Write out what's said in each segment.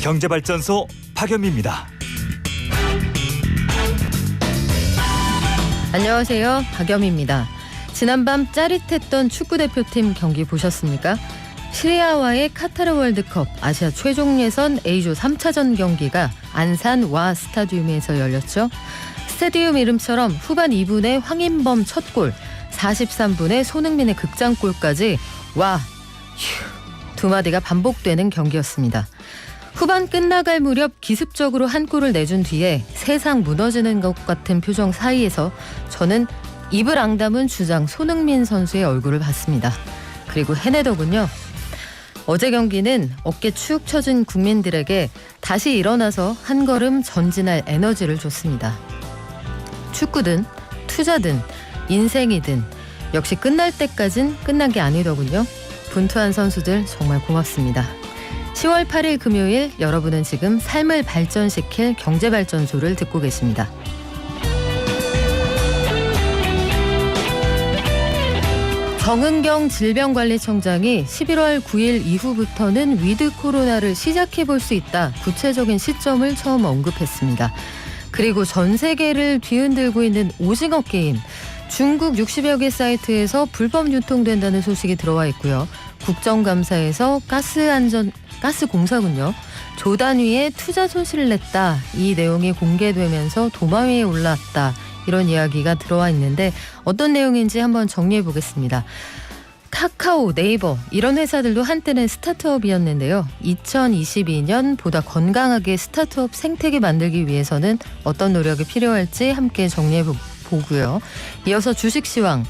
경제발전소 박연미입니다. 안녕하세요. 박연미입니다. 지난밤 짜릿했던 축구대표팀 경기 보셨습니까? 시리아와의 카타르 월드컵 아시아 최종 예선 A조 3차전 경기가 안산 와 스타디움에서 열렸죠. 스타디움 이름처럼 후반 2분에 황인범 첫 골, 43분에 손흥민의 극장골까지 와, 휴, 두 마디가 반복되는 경기였습니다. 후반 끝나갈 무렵 기습적으로 한 골을 내준 뒤에 세상 무너지는 것 같은 표정 사이에서 저는 입을 앙다문 주장 손흥민 선수의 얼굴을 봤습니다. 그리고 해내더군요. 어제 경기는 어깨 축 처진 국민들에게 다시 일어나서 한 걸음 전진할 에너지를 줬습니다. 축구든 투자든 인생이든 역시 끝날 때까진 끝난 게 아니더군요. 분투한 선수들 정말 고맙습니다. 10월 8일 금요일 여러분은 지금 삶을 발전시킬 경제발전소를 듣고 계십니다. 정은경 질병관리청장이 11월 9일 이후부터는 위드 코로나를 시작해볼 수 있다. 구체적인 시점을 처음 언급했습니다. 그리고 전 세계를 뒤흔들고 있는 오징어 게임. 중국 60여 개 사이트에서 불법 유통된다는 소식이 들어와 있고요. 국정감사에서 가스공사군요. 조단위에 투자 손실을 냈다. 이 내용이 공개되면서 도마 위에 올랐다. 이런 이야기가 들어와 있는데 어떤 내용인지 한번 정리해 보겠습니다. 카카오, 네이버 이런 회사들도 한때는 스타트업이었는데요. 2022년 보다 건강하게 스타트업 생태계 만들기 위해서는 어떤 노력이 필요할지 함께 정리해 보고요. 이어서 주식시황.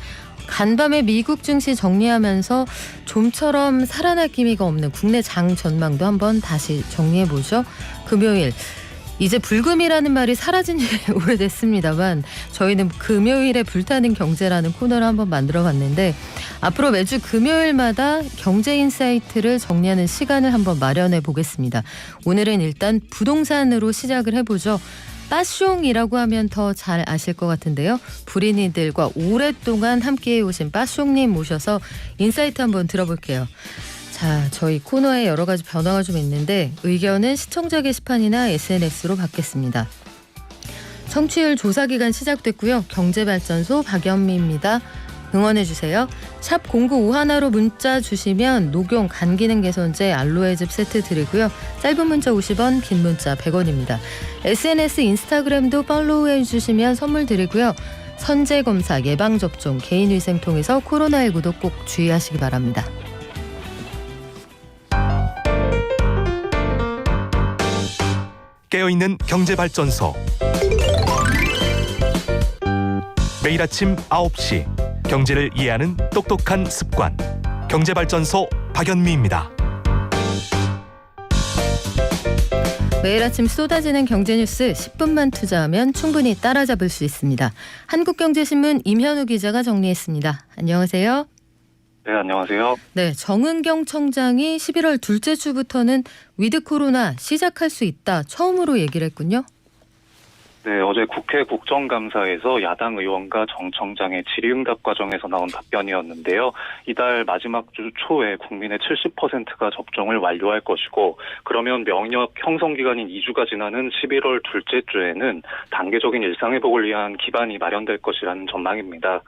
간밤에 미국 증시 정리하면서 좀처럼 살아날 기미가 없는 국내 장 전망도 한번 다시 정리해보죠. 금요일. 이제 불금이라는 말이 사라진 지 오래됐습니다만 저희는 금요일에 불타는 경제라는 코너를 한번 만들어봤는데 앞으로 매주 금요일마다 경제인사이트를 정리하는 시간을 한번 마련해 보겠습니다. 오늘은 일단 부동산으로 시작을 해보죠. 빠숑이라고 하면 더 잘 아실 것 같은데요. 불인이들과 오랫동안 함께해 오신 빠숑님 모셔서 인사이트 한번 들어볼게요. 자, 저희 코너에 여러 가지 변화가 좀 있는데 의견은 시청자 게시판이나 SNS로 받겠습니다. 청취율 조사 기간 시작됐고요. 경제발전소 박연미입니다. 응원해주세요. 샵 0951로 문자 주시면 녹용 간기능 개선제 알로에즙 세트 드리고요. 짧은 문자 50원, 긴 문자 100원입니다. SNS 인스타그램도 팔로우해 주시면 선물 드리고요. 선제검사, 예방접종, 개인위생 통해서 코로나19도 꼭 주의하시기 바랍니다. 깨어있는 경제발전소. 매일 아침 9시 경제를 이해하는 똑똑한 습관. 경제발전소 박연미입니다. 매일 아침 쏟아지는 경제 뉴스 10분만 투자하면 충분히 따라잡을 수 있습니다. 한국경제신문 임현우 기자가 정리했습니다. 안녕하세요. 네, 안녕하세요. 네, 정은경 청장이 11월 둘째 주부터는 위드 코로나 시작할 수 있다. 처음으로 얘기를 했군요. 네, 어제 국회 국정감사에서 야당 의원과 정 청장의 질의응답 과정에서 나온 답변이었는데요. 이달 마지막 주 초에 국민의 70%가 접종을 완료할 것이고 그러면 명령 형성 기간인 2주가 지나는 11월 둘째 주에는 단계적인 일상회복을 위한 기반이 마련될 것이라는 전망입니다.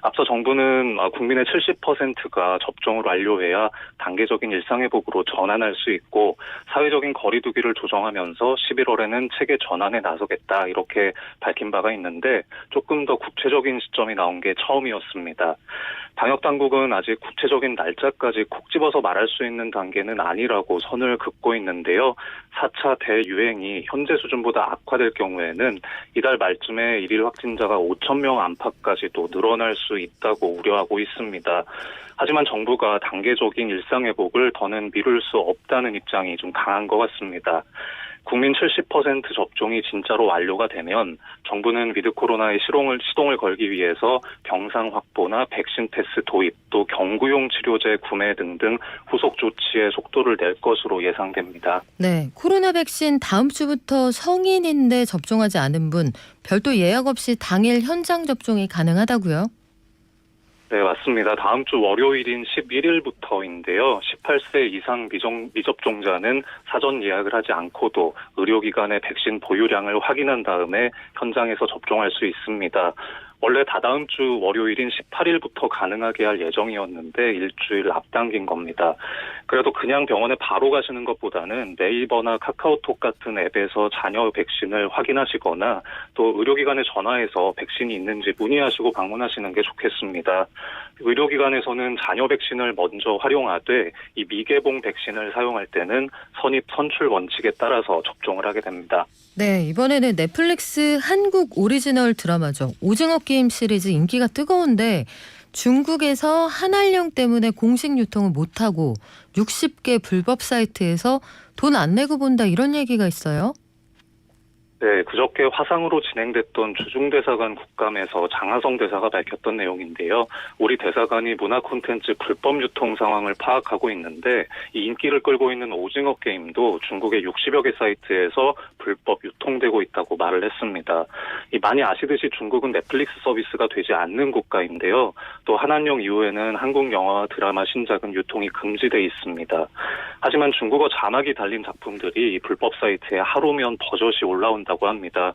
앞서 정부는 국민의 70%가 접종을 완료해야 단계적인 일상회복으로 전환할 수 있고 사회적인 거리두기를 조정하면서 11월에는 체계 전환에 나서겠다 이렇게 밝힌 바가 있는데 조금 더 구체적인 시점이 나온 게 처음이었습니다. 방역당국은 아직 구체적인 날짜까지 콕 집어서 말할 수 있는 단계는 아니라고 선을 긋고 있는데요. 4차 대유행이 현재 수준보다 악화될 경우에는 이달 말쯤에 일일 확진자가 5,000명 안팎까지도 늘어날 수 있다고 우려하고 있습니다. 하지만 정부가 단계적인 일상회복을 더는 미룰 수 없다는 입장이 좀 강한 것 같습니다. 국민 70% 접종이 진짜로 완료가 되면 정부는 위드 코로나의 시동을 걸기 위해서 병상 확보나 백신 테스트 도입, 또 경구용 치료제 구매 등등 후속 조치에 속도를 낼 것으로 예상됩니다. 네, 코로나 백신 다음 주부터 성인인데 접종하지 않은 분 별도 예약 없이 당일 현장 접종이 가능하다고요? 네, 맞습니다. 다음 주 월요일인 11일부터인데요. 18세 이상 미접종자는 사전 예약을 하지 않고도 의료기관의 백신 보유량을 확인한 다음에 현장에서 접종할 수 있습니다. 원래 다다음 주 월요일인 18일부터 가능하게 할 예정이었는데 일주일 앞당긴 겁니다. 그래도 그냥 병원에 바로 가시는 것보다는 네이버나 카카오톡 같은 앱에서 자녀 백신을 확인하시거나 또 의료기관에 전화해서 백신이 있는지 문의하시고 방문하시는 게 좋겠습니다. 의료기관에서는 자녀 백신을 먼저 활용하되 이 미개봉 백신을 사용할 때는 선입 선출 원칙에 따라서 접종을 하게 됩니다. 네, 이번에는 넷플릭스 한국 오리지널 드라마죠. 오징어 게임 시리즈 인기가 뜨거운데 중국에서 한알령 때문에 공식 유통을 못하고 60개 불법 사이트에서 돈 안 내고 본다 이런 얘기가 있어요. 네, 그저께 화상으로 진행됐던 주중대사관 국감에서 장하성 대사가 밝혔던 내용인데요. 우리 대사관이 문화 콘텐츠 불법 유통 상황을 파악하고 있는데 이 인기를 끌고 있는 오징어 게임도 중국의 60여 개 사이트에서 불법 유통되고 있다고 말을 했습니다. 많이 아시듯이 중국은 넷플릭스 서비스가 되지 않는 국가인데요. 또 한한령 이후에는 한국 영화와 드라마 신작은 유통이 금지돼 있습니다. 하지만 중국어 자막이 달린 작품들이 이 불법 사이트에 하루면 버젓이 올라온다고 합니다.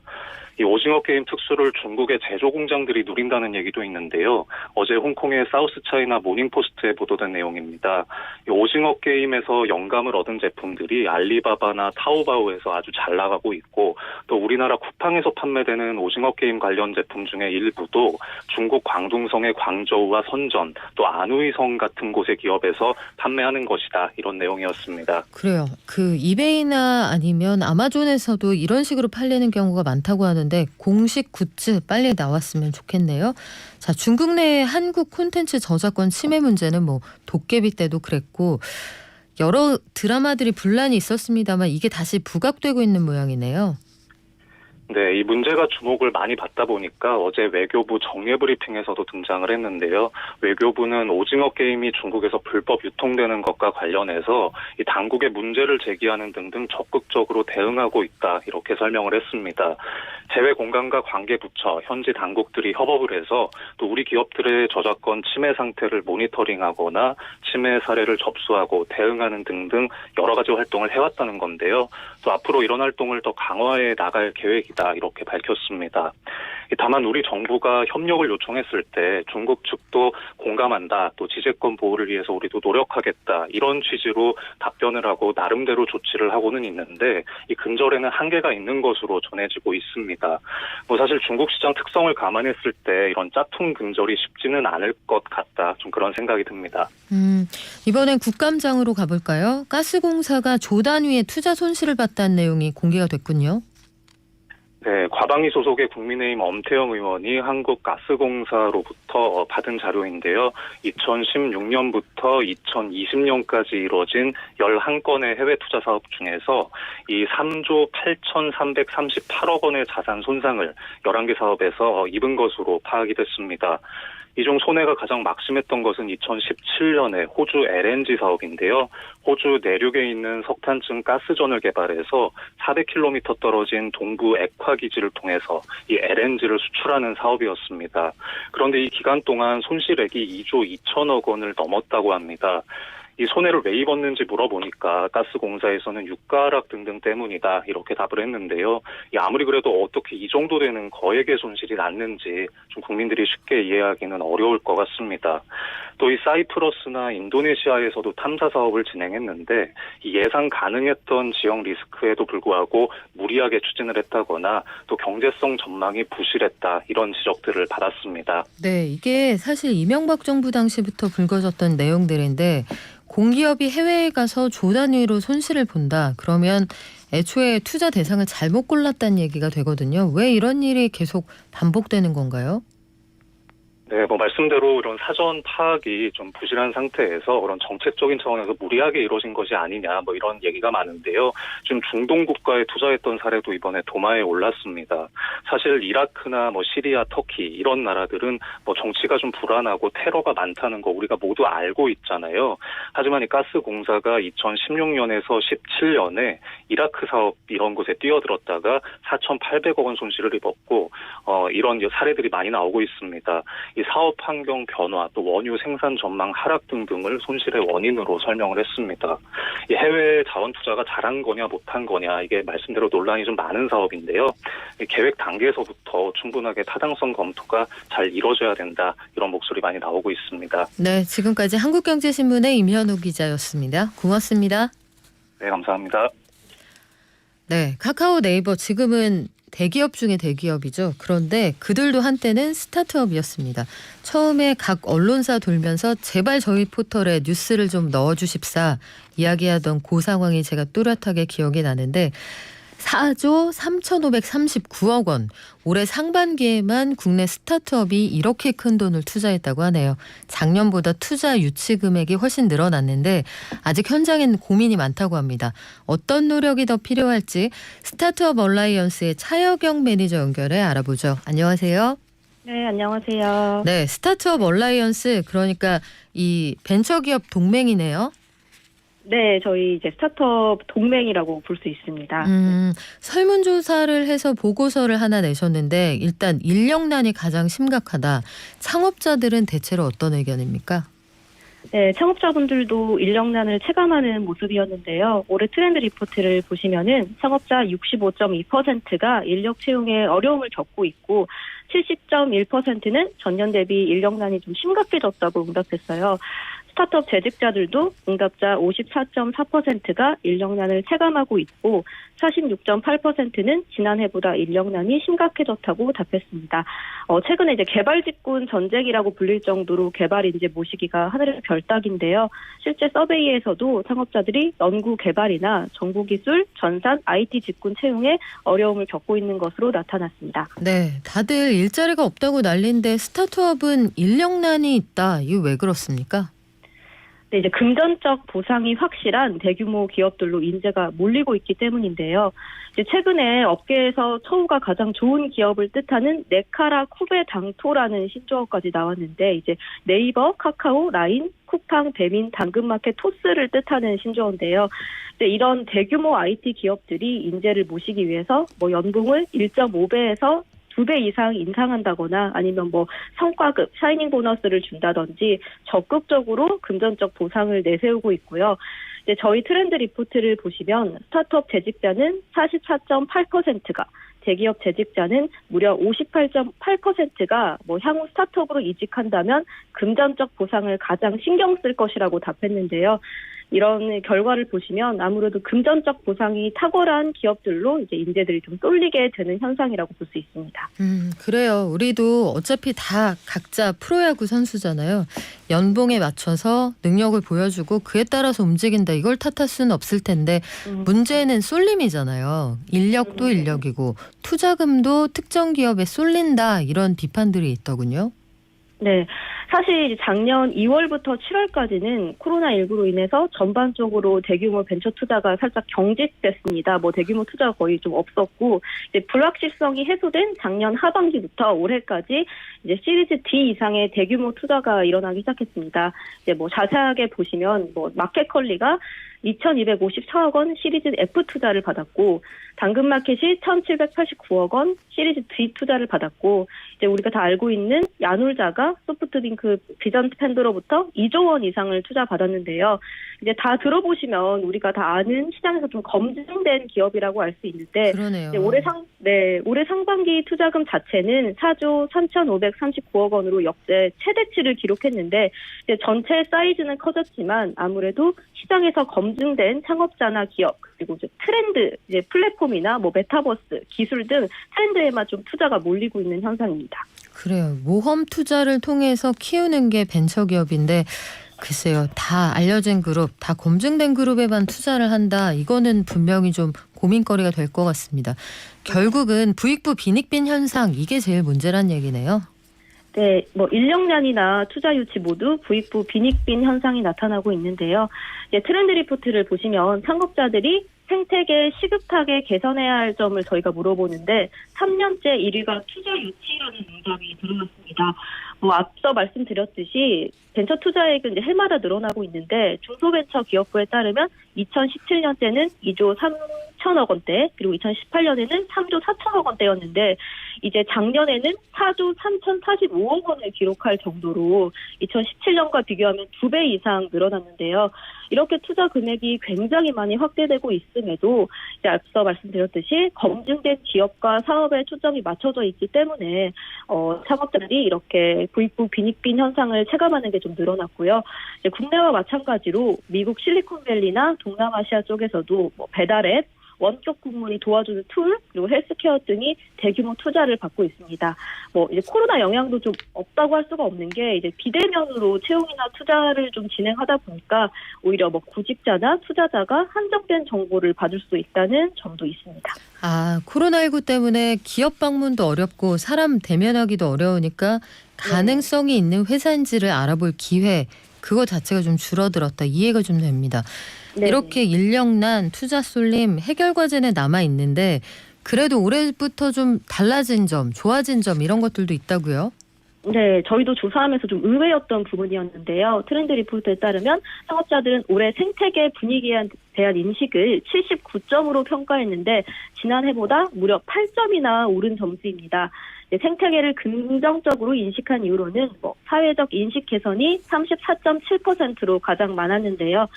이 오징어 게임 특수를 중국의 제조 공장들이 누린다는 얘기도 있는데요. 어제 홍콩의 사우스 차이나 모닝포스트에 보도된 내용입니다. 이 오징어 게임에서 영감을 얻은 제품들이 알리바바나 타오바오에서 아주 잘 나가고 있고 또 우리나라 쿠팡에서 판매되는 오징어 게임 관련 제품 중에 일부도 중국 광둥성의 광저우와 선전 또 안우이성 같은 곳의 기업에서 판매하는 것이다. 이런 내용이었습니다. 그래요. 그 이베이나 아니면 아마존에서도 이런 식으로 팔리는 경우가 많다고 하는데 공식 굿즈 빨리 나왔으면 좋겠네요. 자, 중국 내 한국 콘텐츠 저작권 침해 문제는 뭐 도깨비 때도 그랬고 여러 드라마들이 분란이 있었습니다만 이게 다시 부각되고 있는 모양이네요. 네, 이 문제가 주목을 많이 받다 보니까 어제 외교부 정례 브리핑에서도 등장을 했는데요. 외교부는 오징어 게임이 중국에서 불법 유통되는 것과 관련해서 이 당국에 문제를 제기하는 등등 적극적으로 대응하고 있다 이렇게 설명을 했습니다. 해외 공간과 관계 부처, 현지 당국들이 협업을 해서 또 우리 기업들의 저작권 침해 상태를 모니터링하거나 침해 사례를 접수하고 대응하는 등등 여러 가지 활동을 해왔다는 건데요. 또 앞으로 이런 활동을 더 강화해 나갈 계획이다 이렇게 밝혔습니다. 다만 우리 정부가 협력을 요청했을 때 중국 측도 공감한다, 또 지재권 보호를 위해서 우리도 노력하겠다 이런 취지로 답변을 하고 나름대로 조치를 하고는 있는데 이 근절에는 한계가 있는 것으로 전해지고 있습니다. 뭐 사실 중국 시장 특성을 감안했을 때 이런 짝퉁 근절이 쉽지는 않을 것 같다, 좀 그런 생각이 듭니다. 이번엔 국감장으로 가볼까요? 가스공사가 조 단위의 투자 손실을 봤다는 내용이 공개가 됐군요. 네, 과방위 소속의 국민의힘 엄태영 의원이 한국가스공사로부터 받은 자료인데요. 2016년부터 2020년까지 이루어진 11건의 해외 투자 사업 중에서 이 3조 8,338억 원의 자산 손상을 11개 사업에서 입은 것으로 파악이 됐습니다. 이 중 손해가 가장 막심했던 것은 2017년에 호주 LNG 사업인데요. 호주 내륙에 있는 석탄층 가스전을 개발해서 400km 떨어진 동부 액화 기지를 통해서 이 LNG를 수출하는 사업이었습니다. 그런데 이 기간 동안 손실액이 2조 2천억 원을 넘었다고 합니다. 이 손해를 왜 입었는지 물어보니까 가스공사에서는 유가 하락 등등 때문이다 이렇게 답을 했는데요. 아무리 그래도 어떻게 이 정도 되는 거액의 손실이 났는지 좀 국민들이 쉽게 이해하기는 어려울 것 같습니다. 또 이 사이프러스나 인도네시아에서도 탐사 사업을 진행했는데 이 예상 가능했던 지역 리스크에도 불구하고 무리하게 추진을 했다거나 또 경제성 전망이 부실했다 이런 지적들을 받았습니다. 네, 이게 사실 이명박 정부 당시부터 불거졌던 내용들인데 공기업이 해외에 가서 조 단위로 손실을 본다. 그러면 애초에 투자 대상을 잘못 골랐다는 얘기가 되거든요. 왜 이런 일이 계속 반복되는 건가요? 네, 뭐 말씀대로 이런 사전 파악이 좀 부실한 상태에서 그런 정책적인 차원에서 무리하게 이루어진 것이 아니냐 뭐 이런 얘기가 많은데요. 지금 중동 국가에 투자했던 사례도 이번에 도마에 올랐습니다. 사실 이라크나 뭐 시리아, 터키 이런 나라들은 뭐 정치가 좀 불안하고 테러가 많다는 거 우리가 모두 알고 있잖아요. 하지만 이 가스공사가 2016년에서 17년에 이라크 사업 이런 곳에 뛰어들었다가 4,800억 원 손실을 입었고 이런 사례들이 많이 나오고 있습니다. 이 사업 환경 변화, 또 원유 생산 전망 하락 등등을 손실의 원인으로 설명을 했습니다. 이 해외 자원 투자가 잘한 거냐 못한 거냐 이게 말씀대로 논란이 좀 많은 사업인데요. 계획 단계에서부터 충분하게 타당성 검토가 잘 이루어져야 된다 이런 목소리 많이 나오고 있습니다. 네, 지금까지 한국경제신문의 임현우 기자였습니다. 고맙습니다. 네, 감사합니다. 네, 카카오 네이버 지금은 대기업 중에 대기업이죠. 그런데 그들도 한때는 스타트업이었습니다. 처음에 각 언론사 돌면서 제발 저희 포털에 뉴스를 좀 넣어주십사 이야기하던 그 상황이 제가 또렷하게 기억이 나는데 4조 3,539억 원. 올해 상반기에만 국내 스타트업이 이렇게 큰 돈을 투자했다고 하네요. 작년보다 투자 유치 금액이 훨씬 늘어났는데 아직 현장에는 고민이 많다고 합니다. 어떤 노력이 더 필요할지 스타트업 얼라이언스의 차여경 매니저 연결해 알아보죠. 안녕하세요. 네, 안녕하세요. 네, 스타트업 얼라이언스 그러니까 이 벤처기업 동맹이네요. 네, 저희 이제 스타트업 동맹이라고 볼 수 있습니다. 설문조사를 해서 보고서를 하나 내셨는데 일단 인력난이 가장 심각하다. 창업자들은 대체로 어떤 의견입니까? 네, 창업자분들도 인력난을 체감하는 모습이었는데요. 올해 트렌드 리포트를 보시면은 창업자 65.2%가 인력 채용에 어려움을 겪고 있고 70.1%는 전년 대비 인력난이 좀 심각해졌다고 응답했어요. 스타트업 재직자들도 응답자 54.4%가 인력난을 체감하고 있고 46.8%는 지난해보다 인력난이 심각해졌다고 답했습니다. 최근에 이제 개발직군 전쟁이라고 불릴 정도로 개발 인재 모시기가 하늘의 별따기인데요. 실제 서베이에서도 창업자들이 연구 개발이나 정보기술, 전산, IT 직군 채용에 어려움을 겪고 있는 것으로 나타났습니다. 네, 다들 일자리가 없다고 난리인데 스타트업은 인력난이 있다. 이거 왜 그렇습니까? 네, 이제 금전적 보상이 확실한 대규모 기업들로 인재가 몰리고 있기 때문인데요. 이제 최근에 업계에서 처우가 가장 좋은 기업을 뜻하는 네카라 쿠베 당토라는 신조어까지 나왔는데 이제 네이버, 카카오, 라인, 쿠팡, 배민, 당근마켓, 토스를 뜻하는 신조어인데요. 이런 대규모 IT 기업들이 인재를 모시기 위해서 연봉을 1.5배에서 2배 이상 인상한다거나 아니면 성과급, 샤이닝 보너스를 준다든지 적극적으로 금전적 보상을 내세우고 있고요. 저희 트렌드 리포트를 보시면 스타트업 재직자는 44.8%가 대기업 재직자는 무려 58.8%가 향후 스타트업으로 이직한다면 금전적 보상을 가장 신경 쓸 것이라고 답했는데요. 이런 결과를 보시면 아무래도 금전적 보상이 탁월한 기업들로 이제 인재들이 좀 쏠리게 되는 현상이라고 볼 수 있습니다. 그래요. 우리도 어차피 다 각자 프로야구 선수잖아요. 연봉에 맞춰서 능력을 보여주고 그에 따라서 움직인다. 이걸 탓할 수는 없을 텐데 문제는 쏠림이잖아요. 인력도 인력이고 투자금도 특정 기업에 쏠린다. 이런 비판들이 있더군요. 네. 사실 작년 2월부터 7월까지는 코로나19로 인해서 전반적으로 대규모 벤처 투자가 살짝 경직됐습니다. 대규모 투자가 거의 좀 없었고, 이제 불확실성이 해소된 작년 하반기부터 올해까지 이제 시리즈 D 이상의 대규모 투자가 일어나기 시작했습니다. 이제 자세하게 보시면 마켓컬리가 2,254억 원 시리즈 F 투자를 받았고, 당근마켓이 1,789억 원 시리즈 D 투자를 받았고, 이제 우리가 다 알고 있는 야놀자가 소프트뱅크 비전트 팬더로부터 2조 원 이상을 투자받았는데요. 이제 다 들어보시면 우리가 다 아는 시장에서 좀 검증된 기업이라고 알 수 있는데, 그러네요. 올해 상반기 투자금 자체는 4조 3,539억 원으로 역대 최대치를 기록했는데, 이제 전체 사이즈는 커졌지만 아무래도 시장에서 검증된 창업자나 기업, 그리고 이제 트렌드, 이제 플랫폼이나 메타버스, 기술 등 트렌드에만 좀 투자가 몰리고 있는 현상입니다. 그래요. 모험 투자를 통해서 키우는 게 벤처기업인데 글쎄요. 다 알려진 그룹, 다 검증된 그룹에만 투자를 한다. 이거는 분명히 좀 고민거리가 될 것 같습니다. 결국은 부익부 빈익빈 현상 이게 제일 문제란 얘기네요. 네, 인력난이나 투자 유치 모두 부익부 빈익빈 현상이 나타나고 있는데요. 이제 트렌드 리포트를 보시면 창업자들이 생태계 시급하게 개선해야 할 점을 저희가 물어보는데 3년째 1위가 투자 유치라는 응답이 들어왔습니다. 앞서 말씀드렸듯이 벤처 투자액은 이제 해마다 늘어나고 있는데 중소벤처 기업부에 따르면 2017년째는 2조 2천억 원대, 그리고 2018년에는 3조 4천억 원대였는데 이제 작년에는 4조 3,045억 원을 기록할 정도로 2017년과 비교하면 2배 이상 늘어났는데요. 이렇게 투자 금액이 굉장히 많이 확대되고 있음에도 이제 앞서 말씀드렸듯이 검증된 기업과 사업에 초점이 맞춰져 있기 때문에 창업자들이 이렇게 부익부 빈익빈 현상을 체감하는 게 좀 늘어났고요. 이제 국내와 마찬가지로 미국 실리콘밸리나 동남아시아 쪽에서도 뭐 배달앱, 원격 근무를 도와주는 툴, 그리고 헬스케어 등이 대규모 투자를 받고 있습니다. 뭐 이제 코로나 영향도 좀 없다고 할 수가 없는 게 이제 비대면으로 채용이나 투자를 좀 진행하다 보니까 오히려 뭐 구직자나 투자자가 한정된 정보를 받을 수 있다는 점도 있습니다. 아, 코로나19 때문에 기업 방문도 어렵고 사람 대면하기도 어려우니까 가능성이 있는 회사인지를 알아볼 기회, 그거 자체가 좀 줄어들었다. 이해가 좀 됩니다. 네. 이렇게 인력난, 투자 쏠림, 해결 과제는 남아 있는데 그래도 올해부터 좀 달라진 점, 좋아진 점 이런 것들도 있다고요? 네, 저희도 조사하면서 좀 의외였던 부분이었는데요. 트렌드 리포트에 따르면 창업자들은 올해 생태계 분위기에 대한 인식을 79점으로 평가했는데 지난해보다 무려 8점이나 오른 점수입니다. 생태계를 긍정적으로 인식한 이유로는 사회적 인식 개선이 34.7%로 가장 많았는데요.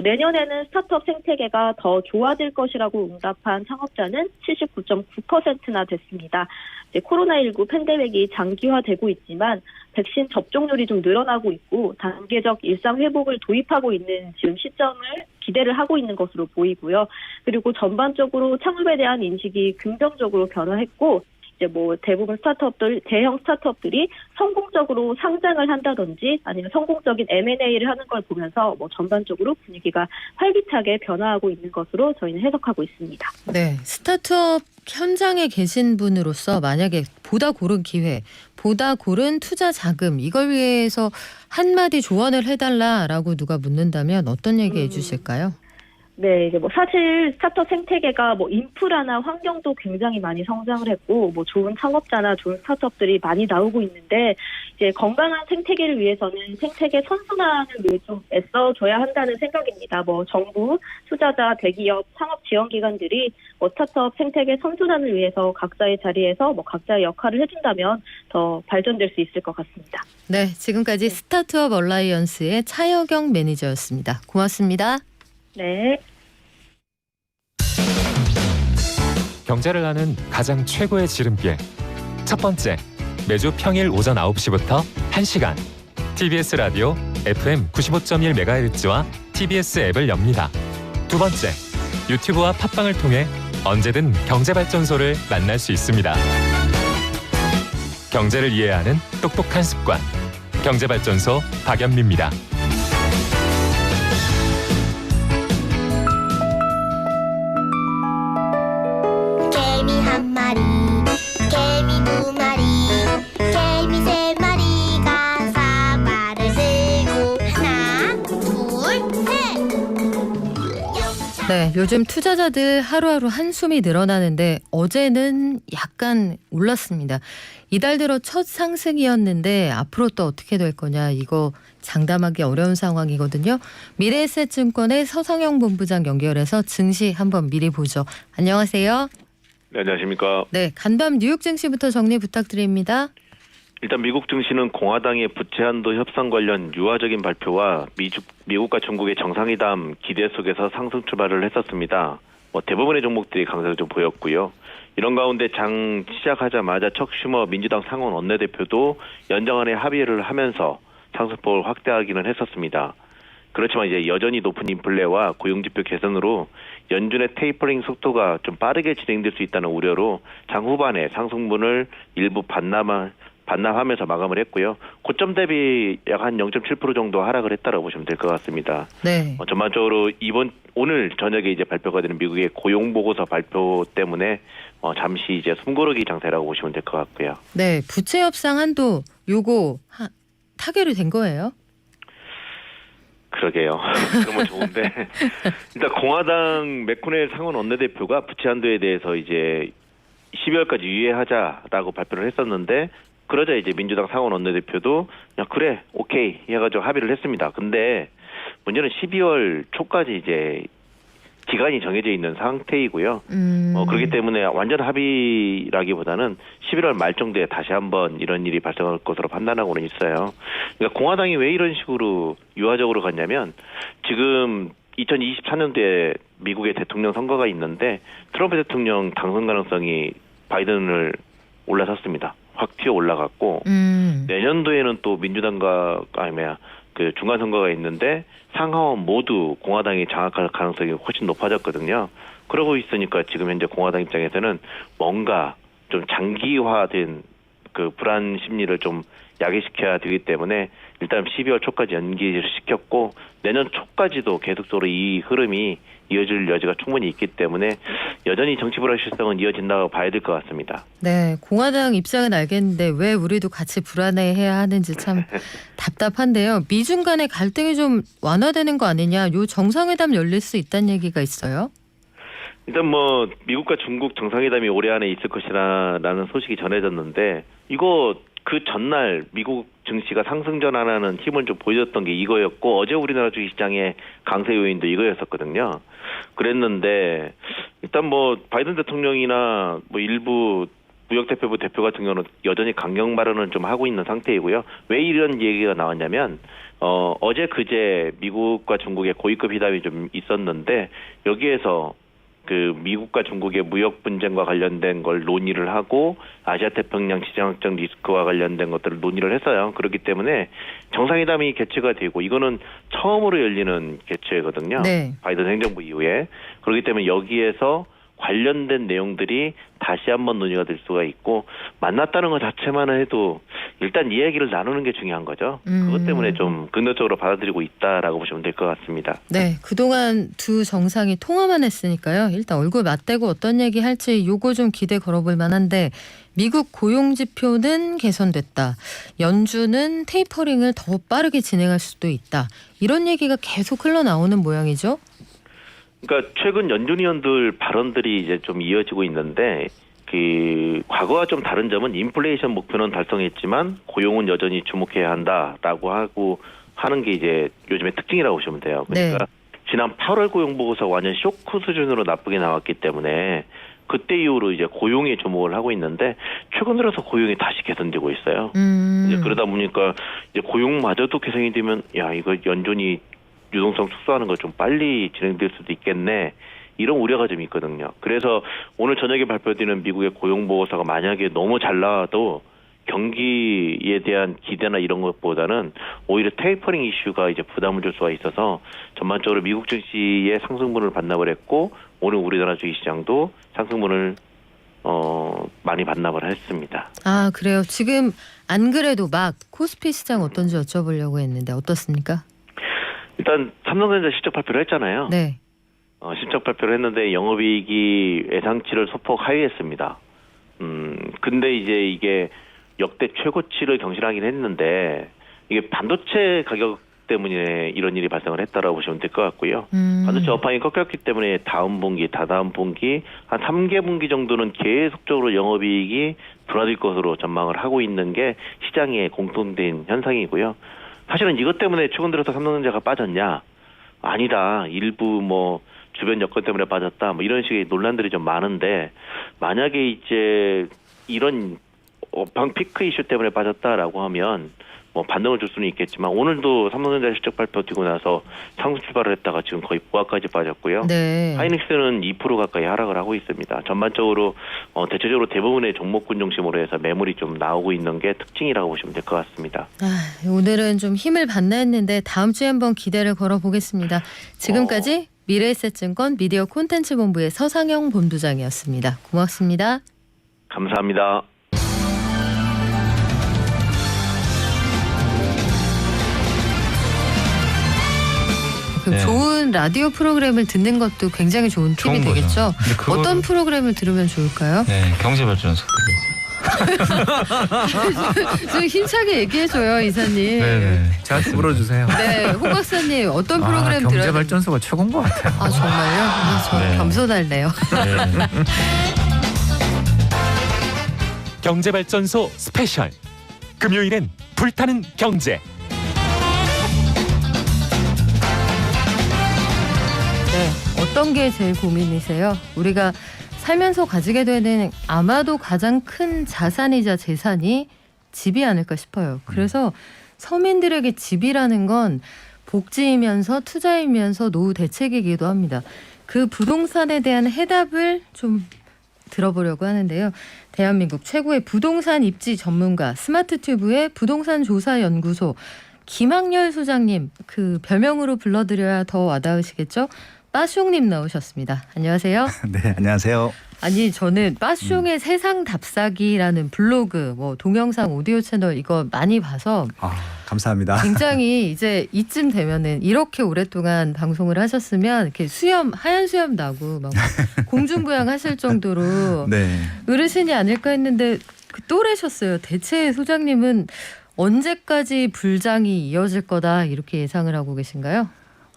내년에는 스타트업 생태계가 더 좋아질 것이라고 응답한 창업자는 79.9%나 됐습니다. 코로나19 팬데믹이 장기화되고 있지만 백신 접종률이 좀 늘어나고 있고 단계적 일상 회복을 도입하고 있는 지금 시점을 기대를 하고 있는 것으로 보이고요. 그리고 전반적으로 창업에 대한 인식이 긍정적으로 변화했고 이제 대부분 대형 스타트업들이 성공적으로 상장을 한다든지 아니면 성공적인 M&A를 하는 걸 보면서 전반적으로 분위기가 활기차게 변화하고 있는 것으로 저희는 해석하고 있습니다. 네, 스타트업 현장에 계신 분으로서 만약에 보다 고른 기회, 보다 고른 투자 자금 이걸 위해서 한마디 조언을 해달라라고 누가 묻는다면 어떤 얘기 해주실까요? 네, 이제 사실 스타트업 생태계가 인프라나 환경도 굉장히 많이 성장을 했고 좋은 창업자나 좋은 스타트업들이 많이 나오고 있는데 이제 건강한 생태계를 위해서는 생태계 선순환을 위해 좀 애써줘야 한다는 생각입니다. 정부, 투자자, 대기업, 창업 지원 기관들이 스타트업 생태계 선순환을 위해서 각자의 자리에서 각자의 역할을 해준다면 더 발전될 수 있을 것 같습니다. 네, 지금까지 스타트업 얼라이언스의 차여경 매니저였습니다. 고맙습니다. 네. 경제를 아는 가장 최고의 지름길. 첫 번째, 매주 평일 오전 9시부터 1시간 TBS 라디오 FM 95.1MHz와 TBS 앱을 엽니다. 두 번째, 유튜브와 팟빵을 통해 언제든 경제발전소를 만날 수 있습니다. 경제를 이해하는 똑똑한 습관. 경제발전소 박연미입니다. 개미 두 마리, 개미 세 마리가 사과를 들고 하나, 둘, 셋. 네, 요즘 투자자들 하루하루 한숨이 늘어나는데 어제는 약간 올랐습니다. 이달 들어 첫 상승이었는데 앞으로 또 어떻게 될 거냐 이거 장담하기 어려운 상황이거든요. 미래에셋증권의 서성영 본부장 연결해서 증시 한번 미리 보죠. 안녕하세요. 네, 안녕하십니까. 네, 간밤 뉴욕 증시부터 정리 부탁드립니다. 일단 미국 증시는 공화당의 부채 한도 협상 관련 유화적인 발표와 미국과 중국의 정상회담 기대 속에서 상승 출발을 했었습니다. 대부분의 종목들이 강세를 좀 보였고요. 이런 가운데 장 시작하자마자 척 슈머 민주당 상원 원내대표도 연장안에 합의를 하면서 상승폭을 확대하기는 했었습니다. 그렇지만 이제 여전히 높은 인플레와 고용지표 개선으로 연준의 테이퍼링 속도가 좀 빠르게 진행될 수 있다는 우려로 장 후반에 상승분을 일부 반납하면서 마감을 했고요. 고점 대비 약 한 0.7% 정도 하락을 했다고 보시면 될 것 같습니다. 네. 전반적으로 오늘 저녁에 이제 발표가 되는 미국의 고용 보고서 발표 때문에 잠시 이제 숨고르기 장세라고 보시면 될 것 같고요. 네, 부채 협상 한도 요거 타결이 된 거예요? 그러게요. 그러면 좋은데 일단 공화당 맥코넬 상원 원내대표가 부채 한도에 대해서 이제 12월까지 유예하자라고 발표를 했었는데 그러자 이제 민주당 상원 원내대표도 그래 오케이 해가지고 합의를 했습니다. 근데 문제는 12월 초까지 이제 기간이 정해져 있는 상태이고요. 그렇기 때문에 완전 합의라기보다는 11월 말 정도에 다시 한번 이런 일이 발생할 것으로 판단하고는 있어요. 그러니까 공화당이 왜 이런 식으로 유화적으로 갔냐면 지금 2024년도에 미국의 대통령 선거가 있는데 트럼프 대통령 당선 가능성이 바이든을 올라섰습니다. 확 튀어 올라갔고 내년도에는 또 민주당과 그 중간 선거가 있는데 상하원 모두 공화당이 장악할 가능성이 훨씬 높아졌거든요. 그러고 있으니까 지금 현재 공화당 입장에서는 뭔가 좀 장기화된 그 불안 심리를 좀 야기시켜야 되기 때문에 일단 12월 초까지 연기를 시켰고 내년 초까지도 계속적으로 이 흐름이 이어질 여지가 충분히 있기 때문에 여전히 정치 불확실성은 이어진다고 봐야 될 것 같습니다. 네, 공화당 입장은 알겠는데 왜 우리도 같이 불안해해야 하는지 참 답답한데요. 미중 간의 갈등이 좀 완화되는 거 아니냐, 요 정상회담 열릴 수 있다는 얘기가 있어요. 일단 뭐 미국과 중국 정상회담이 올해 안에 있을 것이라는 소식이 전해졌는데 이거 그 전날 미국 증시가 상승 전환하는 힘을 좀 보여줬던 게 이거였고 어제 우리나라 주식시장의 강세 요인도 이거였었거든요. 그랬는데 일단 뭐 바이든 대통령이나 뭐 일부 무역대표부 대표 같은 경우는 여전히 강경 발언을 좀 하고 있는 상태이고요. 왜 이런 얘기가 나왔냐면 어제 그제 미국과 중국의 고위급 회담이 좀 있었는데 여기에서 그 미국과 중국의 무역 분쟁과 관련된 걸 논의를 하고 아시아 태평양 지정학적 리스크와 관련된 것들을 논의를 했어요. 그렇기 때문에 정상회담이 개최가 되고 이거는 처음으로 열리는 개최거든요. 네. 바이든 행정부 이후에. 그렇기 때문에 여기에서 관련된 내용들이 다시 한번 논의가 될 수가 있고 만났다는 것 자체만 해도 일단 이야기를 나누는 게 중요한 거죠. 그것 때문에 좀 긍정적으로 받아들이고 있다라고 보시면 될 것 같습니다. 네, 그동안 두 정상이 통화만 했으니까요. 일단 얼굴 맞대고 어떤 얘기 할지 요거 좀 기대 걸어볼 만한데 미국 고용지표는 개선됐다. 연준은 테이퍼링을 더 빠르게 진행할 수도 있다. 이런 얘기가 계속 흘러나오는 모양이죠. 그러니까 최근 연준 위원들 발언들이 이제 좀 이어지고 있는데 그 과거와 좀 다른 점은 인플레이션 목표는 달성했지만 고용은 여전히 주목해야 한다라고 하고 하는 게 이제 요즘의 특징이라고 보시면 돼요. 그러니까 지난 8월 고용 보고서가 완전 쇼크 수준으로 나쁘게 나왔기 때문에 그때 이후로 이제 고용에 주목을 하고 있는데 최근 들어서 고용이 다시 개선되고 있어요. 이제 그러다 보니까 이제 고용마저도 개선이 되면 야 이거 연준이 유동성 축소하는 거 좀 빨리 진행될 수도 있겠네. 이런 우려가 좀 있거든요. 그래서 오늘 저녁에 발표되는 미국의 고용보고서가 만약에 너무 잘 나와도 경기에 대한 기대나 이런 것보다는 오히려 테이퍼링 이슈가 이제 부담을 줄 수가 있어서 전반적으로 미국 증시의 상승분을 반납을 했고 오늘 우리나라 주식시장도 상승분을 많이 반납을 했습니다. 아, 그래요. 지금 안 그래도 막 코스피 시장 어떤지 여쭤보려고 했는데 어떻습니까? 일단 삼성전자 실적 발표를 했잖아요. 네. 실적 발표를 했는데 영업이익이 예상치를 소폭 하회했습니다. 근데 이제 이게 역대 최고치를 경신하긴 했는데 이게 반도체 가격 때문에 이런 일이 발생을 했다라고 보시면 될 것 같고요. 반도체 업황이 꺾였기 때문에 다음 분기, 다다음 분기, 한 3개 분기 정도는 계속적으로 영업이익이 둔화될 것으로 전망을 하고 있는 게 시장의 공통된 현상이고요. 사실은 이것 때문에 최근 들어서 삼성전자가 빠졌냐? 아니다. 일부 뭐 주변 여건 때문에 빠졌다. 뭐 이런 식의 논란들이 좀 많은데 만약에 이제 이런 업황 피크 이슈 때문에 빠졌다라고 하면 뭐 반등을 줄 수는 있겠지만 오늘도 삼성전자 실적 발표 뛰고 나서 상승 출발을 했다가 지금 거의 보합까지 빠졌고요. 네. 하이닉스는 2% 가까이 하락을 하고 있습니다. 전반적으로 대체적으로 대부분의 종목군 중심으로 해서 매물이 좀 나오고 있는 게 특징이라고 보시면 될 것 같습니다. 아, 오늘은 좀 힘을 받나 했는데 다음 주에 한번 기대를 걸어보겠습니다. 지금까지 미래에셋증권 미디어 콘텐츠 본부의 서상영 본부장이었습니다. 고맙습니다. 감사합니다. 그럼 네. 좋은 라디오 프로그램을 듣는 것도 굉장히 좋은 팁이 좋은 거죠. 되겠죠. 근데 그거를- 어떤 프로그램을 들으면 좋을까요? 네, 경제발전소. 좀 힘차게 얘기해줘요, 이사님. 네네. 저한테 물어주세요. 네, 홍 박사님 어떤 프로그램 들어요? 경제발전소가 최고인 것 같아요. 아, 정말요? 아, 저 네. 겸손할래요. 네. 경제발전소 스페셜. 금요일엔 불타는 경제. 네, 어떤 게 제일 고민이세요? 우리가 살면서 가지게 되는 아마도 가장 큰 자산이자 재산이 집이 아닐까 싶어요. 그래서 서민들에게 집이라는 건 복지이면서 투자이면서 노후 대책이기도 합니다. 그 부동산에 대한 해답을 좀 들어보려고 하는데요. 대한민국 최고의 부동산 입지 전문가 스마트튜브의 부동산 조사 연구소 김학렬 소장님, 그 별명으로 불러드려야 더 와닿으시겠죠? 빠숑님 나오셨습니다. 안녕하세요. 네, 안녕하세요. 아니 저는 빠숑의 세상 답사기라는 블로그, 뭐 동영상 오디오 채널 이거 많이 봐서 감사합니다. 굉장히 이제 이쯤 되면은 이렇게 오랫동안 방송을 하셨으면 이렇게 수염 하얀 수염 나고 막 공중부양 하실 정도로 네. 어르신이 아닐까 했는데 그 또래셨어요. 대체 소장님은 언제까지 불장이 이어질 거다 이렇게 예상을 하고 계신가요?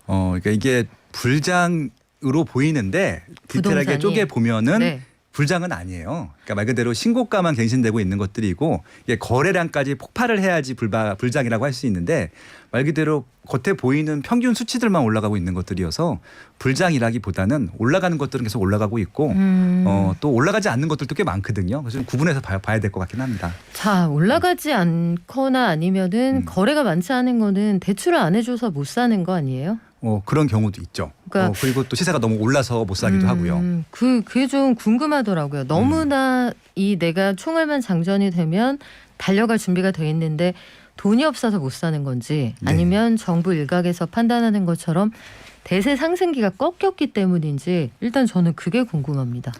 그러니까 이게 불장으로 보이는데 디테일하게 부동산이? 쪼개 보면은 네. 불장은 아니에요. 그러니까 말 그대로 신고가만 갱신되고 있는 것들이고 이게 거래량까지 폭발을 해야지 불장이라고 할 수 있는데 말 그대로 겉에 보이는 평균 수치들만 올라가고 있는 것들이어서 불장이라기보다는 올라가는 것들은 계속 올라가고 있고 또 올라가지 않는 것들도 꽤 많거든요. 그래서 좀 구분해서 봐야 될 것 같긴 합니다. 자, 올라가지 않거나 아니면은 거래가 많지 않은 거는 대출을 안 해줘서 못 사는 거 아니에요? 그런 경우도 있죠. 그러니까 그리고 또 시세가 너무 올라서 못 사기도 하고요. 그게 좀 궁금하더라고요. 너무나 이 내가 총알만 장전이 되면 달려갈 준비가 돼 있는데 돈이 없어서 못 사는 건지 아니면 정부 일각에서 판단하는 것처럼 대세 상승기가 꺾였기 때문인지 일단 저는 그게 궁금합니다.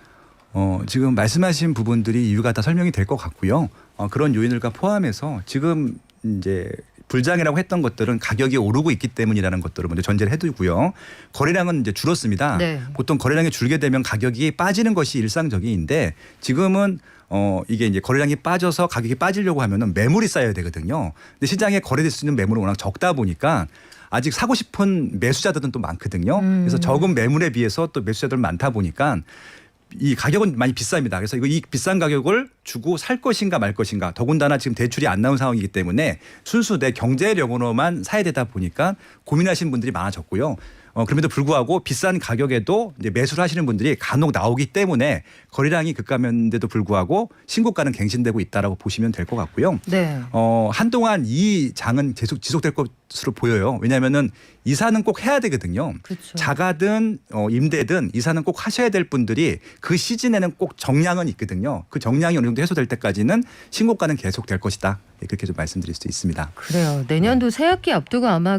지금 말씀하신 부분들이 이유가 다 설명이 될 것 같고요. 그런 요인들과 포함해서 지금 이제 불장이라고 했던 것들은 가격이 오르고 있기 때문이라는 것들을 먼저 전제를 해두고요. 거래량은 이제 줄었습니다. 네. 보통 거래량이 줄게 되면 가격이 빠지는 것이 일상적인데 지금은 이게 이제 거래량이 빠져서 가격이 빠지려고 하면은 매물이 쌓여야 되거든요. 근데 시장에 거래될 수 있는 매물은 워낙 적다 보니까 아직 사고 싶은 매수자들은 또 많거든요. 그래서 적은 매물에 비해서 또 매수자들 많다 보니까 이 가격은 많이 비쌉니다. 그래서 이 비싼 가격을 주고 살 것인가 말 것인가. 더군다나 지금 대출이 안 나온 상황이기 때문에 순수 내 경제력으로만 사야 되다 보니까 고민하시는 분들이 많아졌고요. 그럼에도 불구하고 비싼 가격에도 이제 매수를 하시는 분들이 간혹 나오기 때문에 거래량이 급감했는데도 불구하고 신고가는 갱신되고 있다라고 보시면 될 것 같고요. 네. 한동안 이 장은 계속 지속될 것으로 보여요. 왜냐하면은 이사는 꼭 해야 되거든요. 그렇죠. 자가든 임대든 이사는 꼭 하셔야 될 분들이 그 시즌에는 꼭 정량은 있거든요. 그 정량이 어느 정도 해소될 때까지는 신고가는 계속될 것이다. 그렇게 좀 말씀드릴 수 있습니다. 그래요. 내년도 새학기 앞두고 아마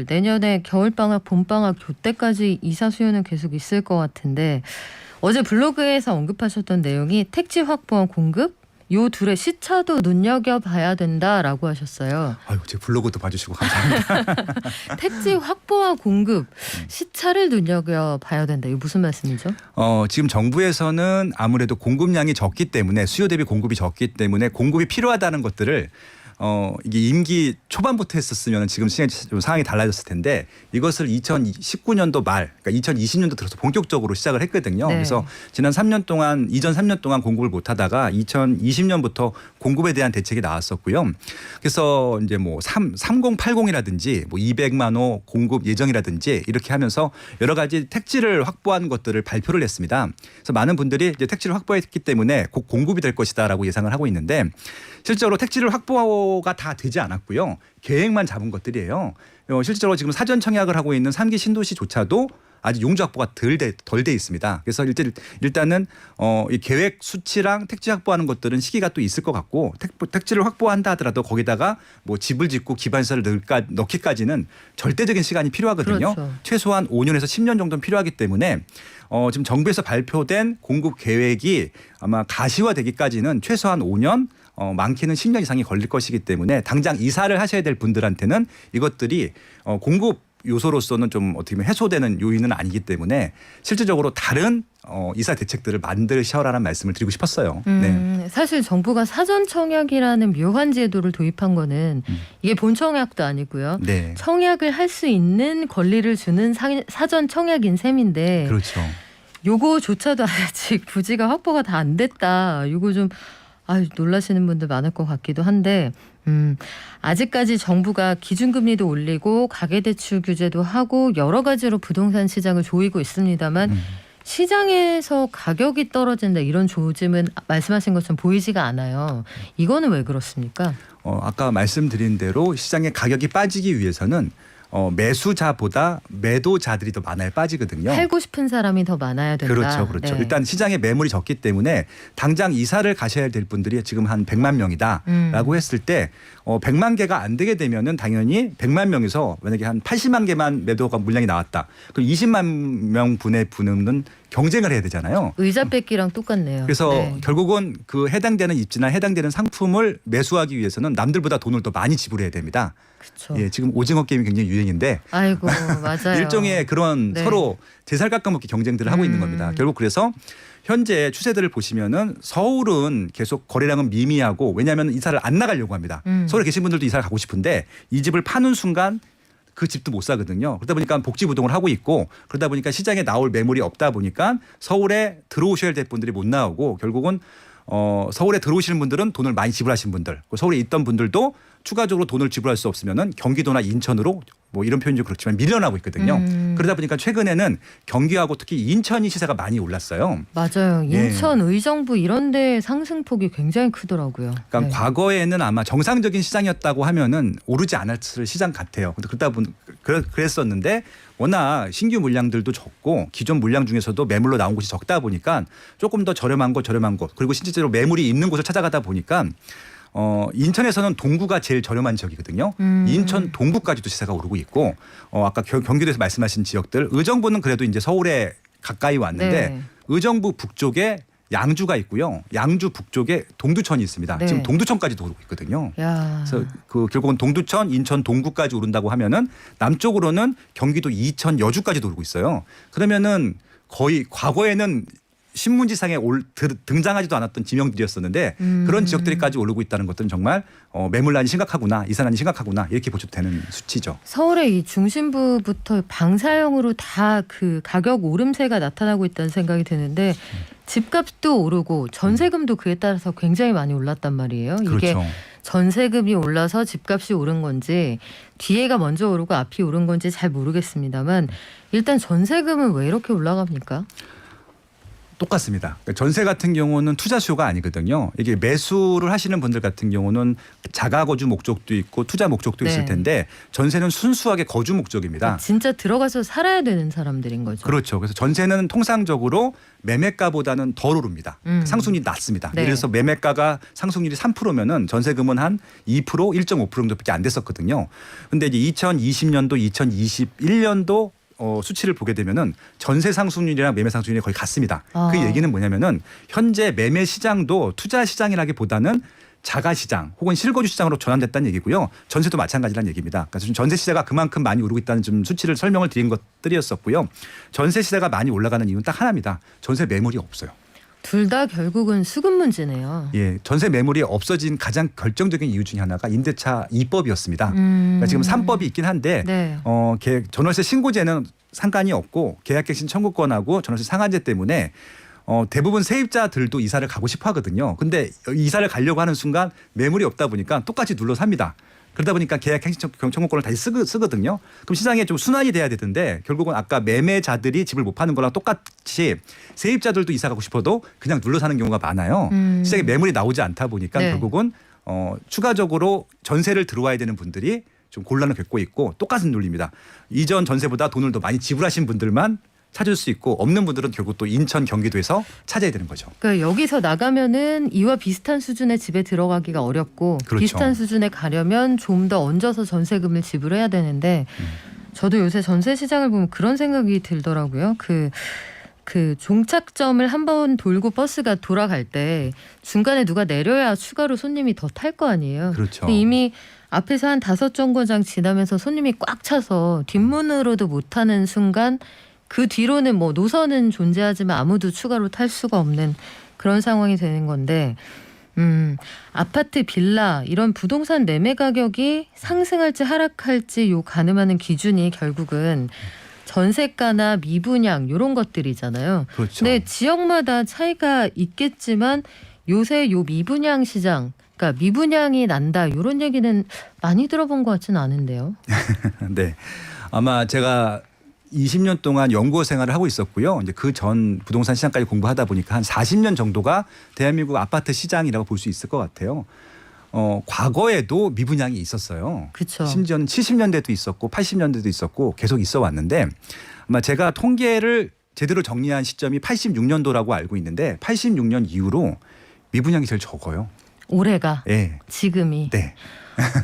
내년에 겨울방학, 봄방학, 교때까지 이사 수요는 계속 있을 것 같은데 어제 블로그에서 언급하셨던 내용이 택지 확보와 공급 요 둘의 시차도 눈여겨봐야 된다라고 하셨어요. 아유, 제 블로그도 봐주시고 감사합니다. 택지 확보와 공급 시차를 눈여겨봐야 된다. 이거 무슨 말씀이죠? 지금 정부에서는 아무래도 공급량이 적기 때문에 수요 대비 공급이 적기 때문에 공급이 필요하다는 것들을 이게 임기 초반부터 했었으면 지금 좀 상황이 달라졌을 텐데 이것을 2019년도 말, 그러니까 2020년도 들어서 본격적으로 시작을 했거든요. 네. 그래서 이전 3년 동안 공급을 못 하다가 2020년부터 공급에 대한 대책이 나왔었고요. 그래서 이제 뭐 3080이라든지 뭐 200만 호 공급 예정이라든지 이렇게 하면서 여러 가지 택지를 확보한 것들을 발표를 했습니다. 그래서 많은 분들이 이제 택지를 확보했기 때문에 곧 공급이 될 것이다라고 예상을 하고 있는데 실제로 택지를 확보가 다 되지 않았고요. 계획만 잡은 것들이에요. 실제로 지금 사전 청약을 하고 있는 3기 신도시조차도 아직 용적 확보가 덜 돼 있습니다. 그래서 일단은 이 계획 수치랑 택지 확보하는 것들은 시기가 또 있을 것 같고 택지를 확보한다 하더라도 거기다가 뭐 집을 짓고 기반시설을 넣기까지는 절대적인 시간이 필요하거든요. 그렇죠. 최소한 5년에서 10년 정도는 필요하기 때문에 지금 정부에서 발표된 공급 계획이 아마 가시화되기까지는 최소한 5년 많게는 10년 이상이 걸릴 것이기 때문에 당장 이사를 하셔야 될 분들한테는 이것들이 공급 요소로서는 좀 어떻게 보면 해소되는 요인은 아니기 때문에 실질적으로 다른 이사 대책들을 만드셔라는 말씀을 드리고 싶었어요. 네. 사실 정부가 사전 청약이라는 묘한 제도를 도입한 거는 이게 본 청약도 아니고요. 네. 청약을 할 수 있는 권리를 주는 사전 청약인 셈인데 그렇죠. 요거조차도 아직 부지가 확보가 다 안 됐다. 요거 좀 놀라시는 분들 많을 것 같기도 한데 아직까지 정부가 기준금리도 올리고 가계대출 규제도 하고 여러 가지로 부동산 시장을 조이고 있습니다만 시장에서 가격이 떨어진다 이런 조짐은 말씀하신 것처럼 보이지가 않아요. 이거는 왜 그렇습니까? 아까 말씀드린 대로 시장의 가격이 빠지기 위해서는 매수자보다 매도자들이 더 많아야 빠지거든요. 팔고 싶은 사람이 더 많아야 된다. 그렇죠. 그렇죠. 네. 일단 시장에 매물이 적기 때문에 당장 이사를 가셔야 될 분들이 지금 한 100만 명이다라고 했을 때 100만 개가 안 되게 되면은 당연히 100만 명에서 만약에 한 80만 개만 매도가 물량이 나왔다. 그럼 20만 명 분의 분은 경쟁을 해야 되잖아요. 의자 뺏기랑 똑같네요. 그래서 네. 결국은 그 해당되는 입지나 해당되는 상품을 매수하기 위해서는 남들보다 돈을 더 많이 지불해야 됩니다. 그렇죠. 예, 지금 오징어 게임이 굉장히 유행인데 아이고 맞아요. 일종의 그런 네. 서로 제살 깎아먹기 경쟁들을 하고 있는 겁니다. 결국 그래서 현재 추세들을 보시면은 서울은 계속 거래량은 미미하고 왜냐하면 이사를 안 나가려고 합니다. 서울에 계신 분들도 이사를 가고 싶은데 이 집을 파는 순간 그 집도 못 사거든요. 그러다 보니까 복지부동을 하고 있고 그러다 보니까 시장에 나올 매물이 없다 보니까 서울에 들어오셔야 될 분들이 못 나오고 결국은 서울에 들어오시는 분들은 돈을 많이 지불하신 분들, 서울에 있던 분들도 추가적으로 돈을 지불할 수 없으면은 경기도나 인천으로 뭐 이런 표현이 좀 그렇지만 밀려나고 있거든요. 그러다 보니까 최근에는 경기하고 특히 인천이 시세가 많이 올랐어요. 맞아요. 예. 인천, 의정부 이런 데 상승폭이 굉장히 크더라고요. 그러니까 네. 과거에는 아마 정상적인 시장이었다고 하면은 오르지 않았을 시장 같아요. 그러다 그랬었는데 워낙 신규 물량들도 적고 기존 물량 중에서도 매물로 나온 곳이 적다 보니까 조금 더 저렴한 곳 그리고 실제로 매물이 있는 곳을 찾아가다 보니까 인천에서는 동구가 제일 저렴한 지역이거든요. 인천 동구까지도 시세가 오르고 있고 아까 경기도에서 말씀하신 지역들 의정부는 그래도 이제 서울에 가까이 왔는데 네. 의정부 북쪽에 양주가 있고요. 양주 북쪽에 동두천이 있습니다. 네. 지금 동두천까지도 오르고 있거든요. 야. 그래서 결국은 동두천, 인천 동구까지 오른다고 하면은 남쪽으로는 경기도 이천, 여주까지도 오르고 있어요. 그러면은 거의 과거에는 신문지상에 등장하지도 않았던 지명들이었었는데 그런 지역들까지 오르고 있다는 것들은 정말 매물난이 심각하구나, 이사난이 심각하구나 이렇게 보셔도 되는 수치죠. 서울의 이 중심부부터 방사형으로 다 그 가격 오름세가 나타나고 있다는 생각이 드는데 집값도 오르고 전세금도 그에 따라서 굉장히 많이 올랐단 말이에요. 이게 그렇죠. 전세금이 올라서 집값이 오른 건지 뒤에가 먼저 오르고 앞이 오른 건지 잘 모르겠습니다만 일단 전세금은 왜 이렇게 올라갑니까? 똑같습니다. 전세 같은 경우는 투자 수요가 아니거든요. 이게 매수를 하시는 분들 같은 경우는 자가 거주 목적도 있고 투자 목적도 있을 네. 텐데 전세는 순수하게 거주 목적입니다. 진짜 들어가서 살아야 되는 사람들인 거죠. 그렇죠. 그래서 전세는 통상적으로 매매가보다는 덜 오릅니다. 상승률이 낮습니다. 네. 예를 들어서 매매가가 상승률이 3%면은 전세금은 한 2%, 1.5% 정도밖에 안 됐었거든요. 근데 이제 2020년도, 2021년도 수치를 보게 되면은 전세 상승률이랑 매매 상승률이 거의 같습니다. 그 얘기는 뭐냐면은 현재 매매 시장도 투자 시장이라기보다는 자가 시장 혹은 실거주 시장으로 전환됐다는 얘기고요. 전세도 마찬가지라는 얘기입니다. 그래서 전세 시세가 그만큼 많이 오르고 있다는 좀 수치를 설명을 드린 것들이었었고요. 전세 시세가 많이 올라가는 이유는 딱 하나입니다. 전세 매물이 없어요. 둘 다 결국은 수급 문제네요. 예, 전세 매물이 없어진 가장 결정적인 이유 중에 하나가 임대차 2법이었습니다. 그러니까 지금 3법이 있긴 한데 네. 전월세 신고제는 상관이 없고 계약갱신 청구권하고 전월세 상한제 때문에 대부분 세입자들도 이사를 가고 싶어 하거든요. 근데 이사를 가려고 하는 순간 매물이 없다 보니까 똑같이 눌러 삽니다. 그러다 보니까 계약갱신 청구권을 다시 쓰거든요. 그럼 시장에 좀 순환이 돼야 되는데 결국은 아까 매매자들이 집을 못 파는 거랑 똑같이 세입자들도 이사 가고 싶어도 그냥 눌러 사는 경우가 많아요. 시장에 매물이 나오지 않다 보니까 네. 결국은 추가적으로 전세를 들어와야 되는 분들이 좀 곤란을 겪고 있고 똑같은 논리입니다. 이전 전세보다 돈을 더 많이 지불하신 분들만 찾을 수 있고 없는 분들은 결국 또 인천, 경기도에서 찾아야 되는 거죠. 그러니까 여기서 나가면은 이와 비슷한 수준의 집에 들어가기가 어렵고 그렇죠. 비슷한 수준에 가려면 좀 더 얹어서 전세금을 지불해야 되는데 저도 요새 전세 시장을 보면 그런 생각이 들더라고요. 그 종착점을 한번 돌고 버스가 돌아갈 때 중간에 누가 내려야 추가로 손님이 더 탈 거 아니에요. 그렇죠. 근데 이미 앞에서 한 5정거장 지나면서 손님이 꽉 차서 뒷문으로도 못 타는 순간 그 뒤로는 뭐 노선은 존재하지만 아무도 추가로 탈 수가 없는 그런 상황이 되는 건데 아파트, 빌라 이런 부동산 매매 가격이 상승할지 하락할지 요 가늠하는 기준이 결국은 전세가나 미분양 이런 것들이잖아요. 그렇죠. 근데 지역마다 차이가 있겠지만 요새 요 미분양 시장, 그러니까 그러니까 미분양이 난다 이런 얘기는 많이 들어본 것 같지는 않은데요. 네. 아마 제가 20년 동안 연구원 생활을 하고 있었고요. 이제 그 전 부동산 시장까지 공부하다 보니까 한 40년 정도가 대한민국 아파트 시장이라고 볼 수 있을 것 같아요. 과거에도 미분양이 있었어요. 그쵸. 심지어는 70년대도 있었고 80년대도 있었고 계속 있어 왔는데 아마 제가 통계를 제대로 정리한 시점이 86년도라고 알고 있는데 86년 이후로 미분양이 제일 적어요. 올해가 네. 지금이. 네.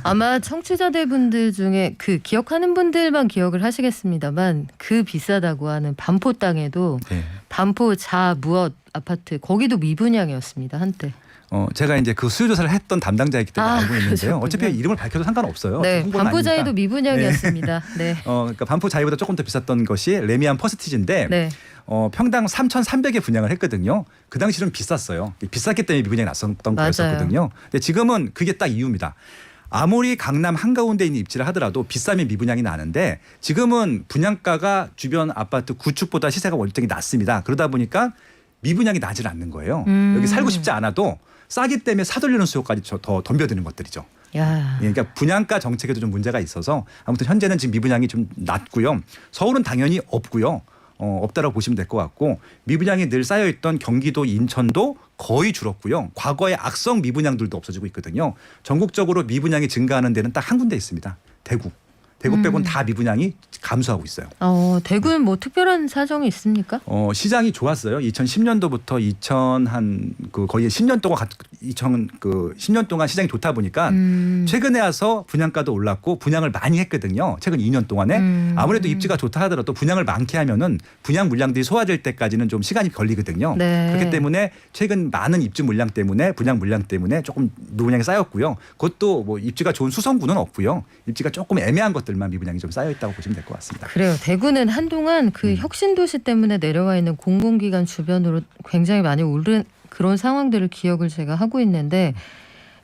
아마 청취자들분들 중에 그 기억하는 분들만 기억을 하시겠습니다만 그 비싸다고 하는 반포 땅에도 네. 반포 자무엇 아파트 거기도 미분양이었습니다 한때. 제가 이제 그 수요조사를 했던 담당자이기 때문에 알고 있는데요. 그러셨군요. 어차피 이름을 밝혀도 상관없어요. 네, 홍보는 반포자에도 아니니까. 미분양이었습니다. 네. 그러니까 반포자이보다 조금 더 비쌌던 것이 레미안 퍼스티지인데 네. 평당 3,300에 분양을 했거든요. 그 당시는 비쌌어요. 비쌌기 때문에 미분양이 났었던 맞아요. 거였었거든요. 근데 지금은 그게 딱 이유입니다. 아무리 강남 한가운데 있는 입지를 하더라도 비싸면 미분양이 나는데 지금은 분양가가 주변 아파트 구축보다 시세가 월등히 낮습니다. 그러다 보니까 미분양이 나질 않는 거예요. 여기 살고 싶지 않아도 싸기 때문에 사돌리는 수요까지 더 덤벼드는 것들이죠. 야. 예, 그러니까 분양가 정책에도 좀 문제가 있어서 아무튼 현재는 지금 미분양이 좀 낮고요. 서울은 당연히 없고요. 없다라고 보시면 될 것 같고 미분양이 늘 쌓여있던 경기도 인천도 거의 줄었고요. 과거의 악성 미분양들도 없어지고 있거든요. 전국적으로 미분양이 증가하는 데는 딱 한 군데 있습니다. 대구 빼고는 다 미분양이 감소하고 있어요. 대구는 뭐 특별한 사정이 있습니까? 시장이 좋았어요. 2010년도부터 거의 10년 동안 10년 동안 시장이 좋다 보니까 최근에 와서 분양가도 올랐고 분양을 많이 했거든요. 최근 2년 동안에 아무래도 입지가 좋다 하더라도 분양을 많게 하면은 분양 물량들이 소화될 때까지는 좀 시간이 걸리거든요. 네. 그렇기 때문에 최근 많은 입주 물량 때문에 분양 물량 때문에 조금 미분양이 쌓였고요. 그것도 뭐 입지가 좋은 수성구는 없고요. 입지가 조금 애매한 것들만 미분양이 좀 쌓여 있다고 보시면 될 것 같습니다. 그래요. 대구는 한동안 그 혁신도시 때문에 내려와 있는 공공기관 주변으로 굉장히 많이 오른 그런 상황들을 기억을 제가 하고 있는데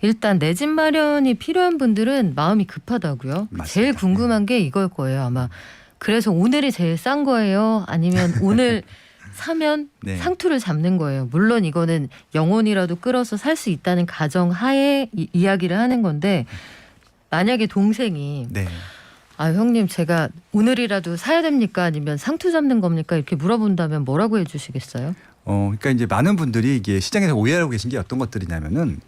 일단 내 집 마련이 필요한 분들은 마음이 급하다고요. 맞습니다. 제일 궁금한 게 이걸 거예요. 아마 그래서 오늘이 제일 싼 거예요. 아니면 오늘 사면 네. 상투를 잡는 거예요. 물론 이거는 영혼이라도 끌어서 살 수 있다는 가정 하에 이야기를 하는 건데 만약에 동생이 네. 형님 제가 오늘이라도 사야 됩니까? 아니면 상투 잡는 겁니까? 이렇게 물어본다면 뭐라고 해주시겠어요? 그러니까 이제 많은 분들이 이게 시장에서 오해하고 계신 게 어떤 것들이냐면은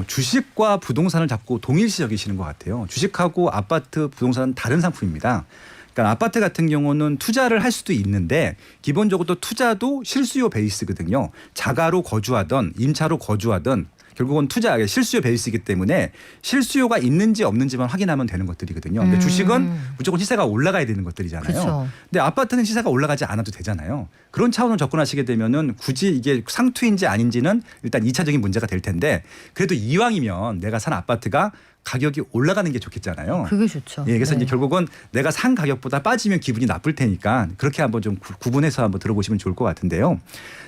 주식과 부동산을 자꾸 동일시 여기시는 것 같아요. 주식하고 아파트, 부동산은 다른 상품입니다. 그러니까 아파트 같은 경우는 투자를 할 수도 있는데 기본적으로 투자도 실수요 베이스거든요. 자가로 거주하던 임차로 거주하던 결국은 실수요 베이스이기 때문에 실수요가 있는지 없는지만 확인하면 되는 것들이거든요. 근데 주식은 무조건 시세가 올라가야 되는 것들이잖아요. 그쵸. 근데 아파트는 시세가 올라가지 않아도 되잖아요. 그런 차원으로 접근하시게 되면은 굳이 이게 상투인지 아닌지는 일단 2차적인 문제가 될 텐데 그래도 이왕이면 내가 산 아파트가 가격이 올라가는 게 좋겠잖아요. 그게 좋죠. 예, 그래서 네. 이제 결국은 내가 산 가격보다 빠지면 기분이 나쁠 테니까 그렇게 한번 좀 구분해서 한번 들어보시면 좋을 것 같은데요.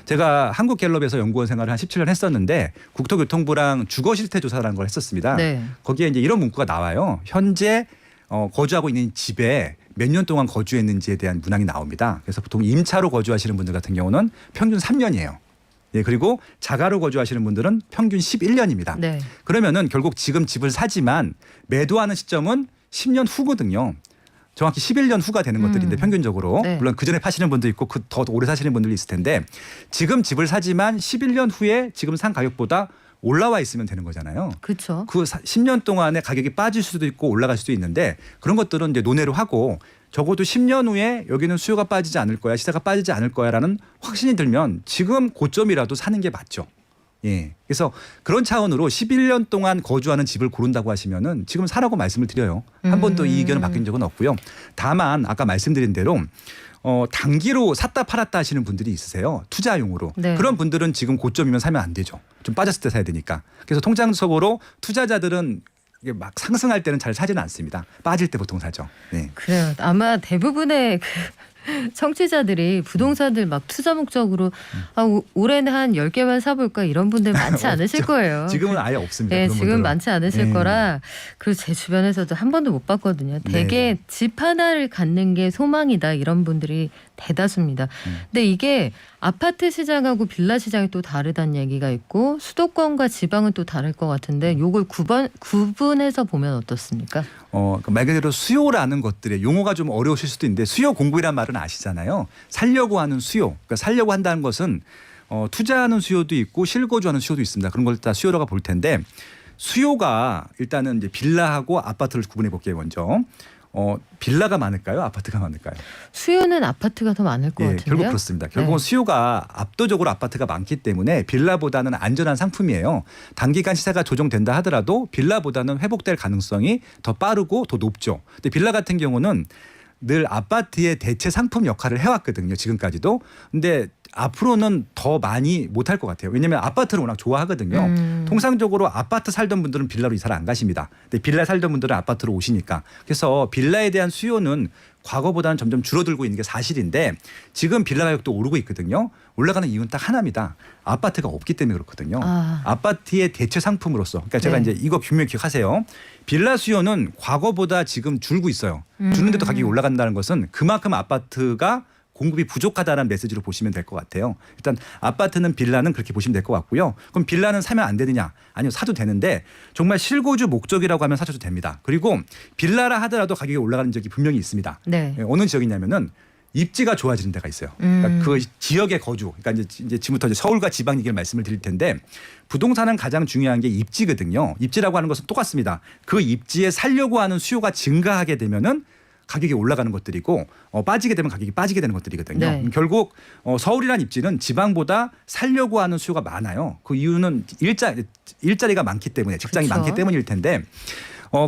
제가 한국갤럽에서 연구원 생활을 한 17년 했었는데 국토교통부랑 주거 실태 조사라는 걸 했었습니다. 네. 거기에 이제 이런 문구가 나와요. 현재 거주하고 있는 집에 몇 년 동안 거주했는지에 대한 문항이 나옵니다. 그래서 보통 임차로 거주하시는 분들 같은 경우는 평균 3년이에요. 예, 그리고 자가로 거주하시는 분들은 평균 11년입니다. 네. 그러면은 결국 지금 집을 사지만 매도하는 시점은 10년 후거든요. 정확히 11년 후가 되는 것들인데 평균적으로 네. 물론 그 전에 파시는 분도 있고 더 오래 사시는 분들이 있을 텐데 지금 집을 사지만 11년 후에 지금 산 가격보다 올라와 있으면 되는 거잖아요. 그렇죠. 그 10년 동안에 가격이 빠질 수도 있고 올라갈 수도 있는데 그런 것들은 이제 논의를 하고 적어도 10년 후에 여기는 수요가 빠지지 않을 거야, 시세가 빠지지 않을 거야라는 확신이 들면 지금 고점이라도 사는 게 맞죠. 예. 그래서 그런 차원으로 11년 동안 거주하는 집을 고른다고 하시면은 지금 사라고 말씀을 드려요. 한 번도 이 의견을 바뀐 적은 없고요. 다만 아까 말씀드린 대로 단기로 샀다 팔았다 하시는 분들이 있으세요. 투자용으로. 네. 그런 분들은 지금 고점이면 사면 안 되죠. 좀 빠졌을 때 사야 되니까. 그래서 통장적으로 투자자들은 이게 막 상승할 때는 잘 사지는 않습니다. 빠질 때 보통 사죠. 네. 그래요. 아마 대부분의 청취자들이 부동산들 막 투자 목적으로 올해는 한 10개만 사볼까 이런 분들 많지 않으실 거예요. 지금은 아예 없습니다. 네, 그런 지금 분들은. 많지 않으실 네. 거라 그리고 제 주변에서도 한 번도 못 봤거든요. 되게 네. 집 하나를 갖는 게 소망이다 이런 분들이 대다수입니다. 근데 이게 아파트 시장하고 빌라 시장이 또 다르다는 얘기가 있고 수도권과 지방은 또 다를 것 같은데 요걸 구분해서 보면 어떻습니까? 말 그대로 수요라는 것들의 용어가 좀 어려우실 수도 있는데 수요 공급이란 말은 아시잖아요. 살려고 하는 수요. 그러니까 살려고 한다는 것은 투자하는 수요도 있고 실거주하는 수요도 있습니다. 그런 걸 다 수요라고 볼 텐데 수요가 일단은 이제 빌라하고 아파트를 구분해 볼게요. 먼저. 빌라가 많을까요? 아파트가 많을까요? 수요는 아파트가 더 많을 것 같은데요. 결국 그렇습니다. 결국은 네. 수요가 압도적으로 아파트가 많기 때문에 빌라보다는 안전한 상품이에요. 단기간 시세가 조정된다 하더라도 빌라보다는 회복될 가능성이 더 빠르고 더 높죠. 근데 빌라 같은 경우는 늘 아파트의 대체 상품 역할을 해왔거든요. 지금까지도. 근데 앞으로는 더 많이 못할 것 같아요. 왜냐하면 아파트를 워낙 좋아하거든요. 통상적으로 아파트 살던 분들은 빌라로 이사를 안 가십니다. 근데 빌라 살던 분들은 아파트로 오시니까. 그래서 빌라에 대한 수요는 과거보다는 점점 줄어들고 있는 게 사실인데 지금 빌라 가격도 오르고 있거든요. 올라가는 이유는 딱 하나입니다. 아파트가 없기 때문에 그렇거든요. 아파트의 대체 상품으로서. 그러니까 제가 네. 이제 이거 분명히 기억하세요. 빌라 수요는 과거보다 지금 줄고 있어요. 주는데도 가격이 올라간다는 것은 그만큼 아파트가 공급이 부족하다는 메시지로 보시면 될 것 같아요. 일단 아파트는 빌라는 그렇게 보시면 될 것 같고요. 그럼 빌라는 사면 안 되느냐? 아니요, 사도 되는데 정말 실거주 목적이라고 하면 사셔도 됩니다. 그리고 빌라라 하더라도 가격이 올라가는 지역이 분명히 있습니다. 네. 어느 지역이냐면은 입지가 좋아지는 데가 있어요. 그러니까 그 지역의 거주. 그러니까 이제 지금부터 이제 서울과 지방 얘기를 말씀을 드릴 텐데 부동산은 가장 중요한 게 입지거든요. 입지라고 하는 것은 똑같습니다. 그 입지에 살려고 하는 수요가 증가하게 되면은 가격이 올라가는 것들이고 빠지게 되면 가격이 빠지게 되는 것들이거든요. 네. 결국 서울이란 입지는 지방보다 살려고 하는 수요가 많아요. 그 이유는 일자리가 많기 때문에 직장이 그렇죠. 많기 때문일 텐데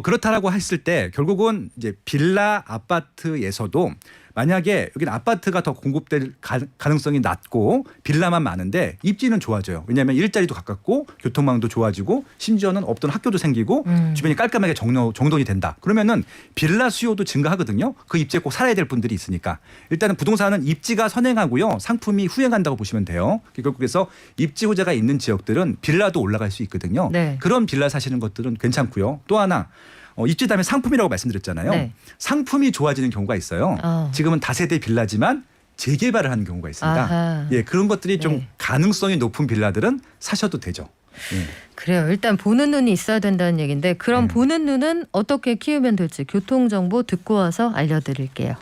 그렇다라고 했을 때 결국은 이제 빌라 아파트에서도 만약에 여기는 아파트가 더 공급될 가능성이 낮고 빌라만 많은데 입지는 좋아져요. 왜냐하면 일자리도 가깝고 교통망도 좋아지고 심지어는 없던 학교도 생기고 주변이 깔끔하게 정돈이 된다. 그러면은 빌라 수요도 증가하거든요. 그 입지에 꼭 살아야 될 분들이 있으니까. 일단은 부동산은 입지가 선행하고요. 상품이 후행한다고 보시면 돼요. 결국에서 입지 호재가 있는 지역들은 빌라도 올라갈 수 있거든요. 네. 그런 빌라 사시는 것들은 괜찮고요. 또 하나 입지 다음에 상품이라고 말씀드렸잖아요. 네. 상품이 좋아지는 경우가 있어요. 지금은 다세대 빌라지만 재개발을 하는 경우가 있습니다. 아하. 예, 그런 것들이 좀 네. 가능성이 높은 빌라들은 사셔도 되죠. 예. 그래요. 일단 보는 눈이 있어야 된다는 얘기인데 그럼 보는 눈은 어떻게 키우면 될지 교통정보 듣고 와서 알려드릴게요.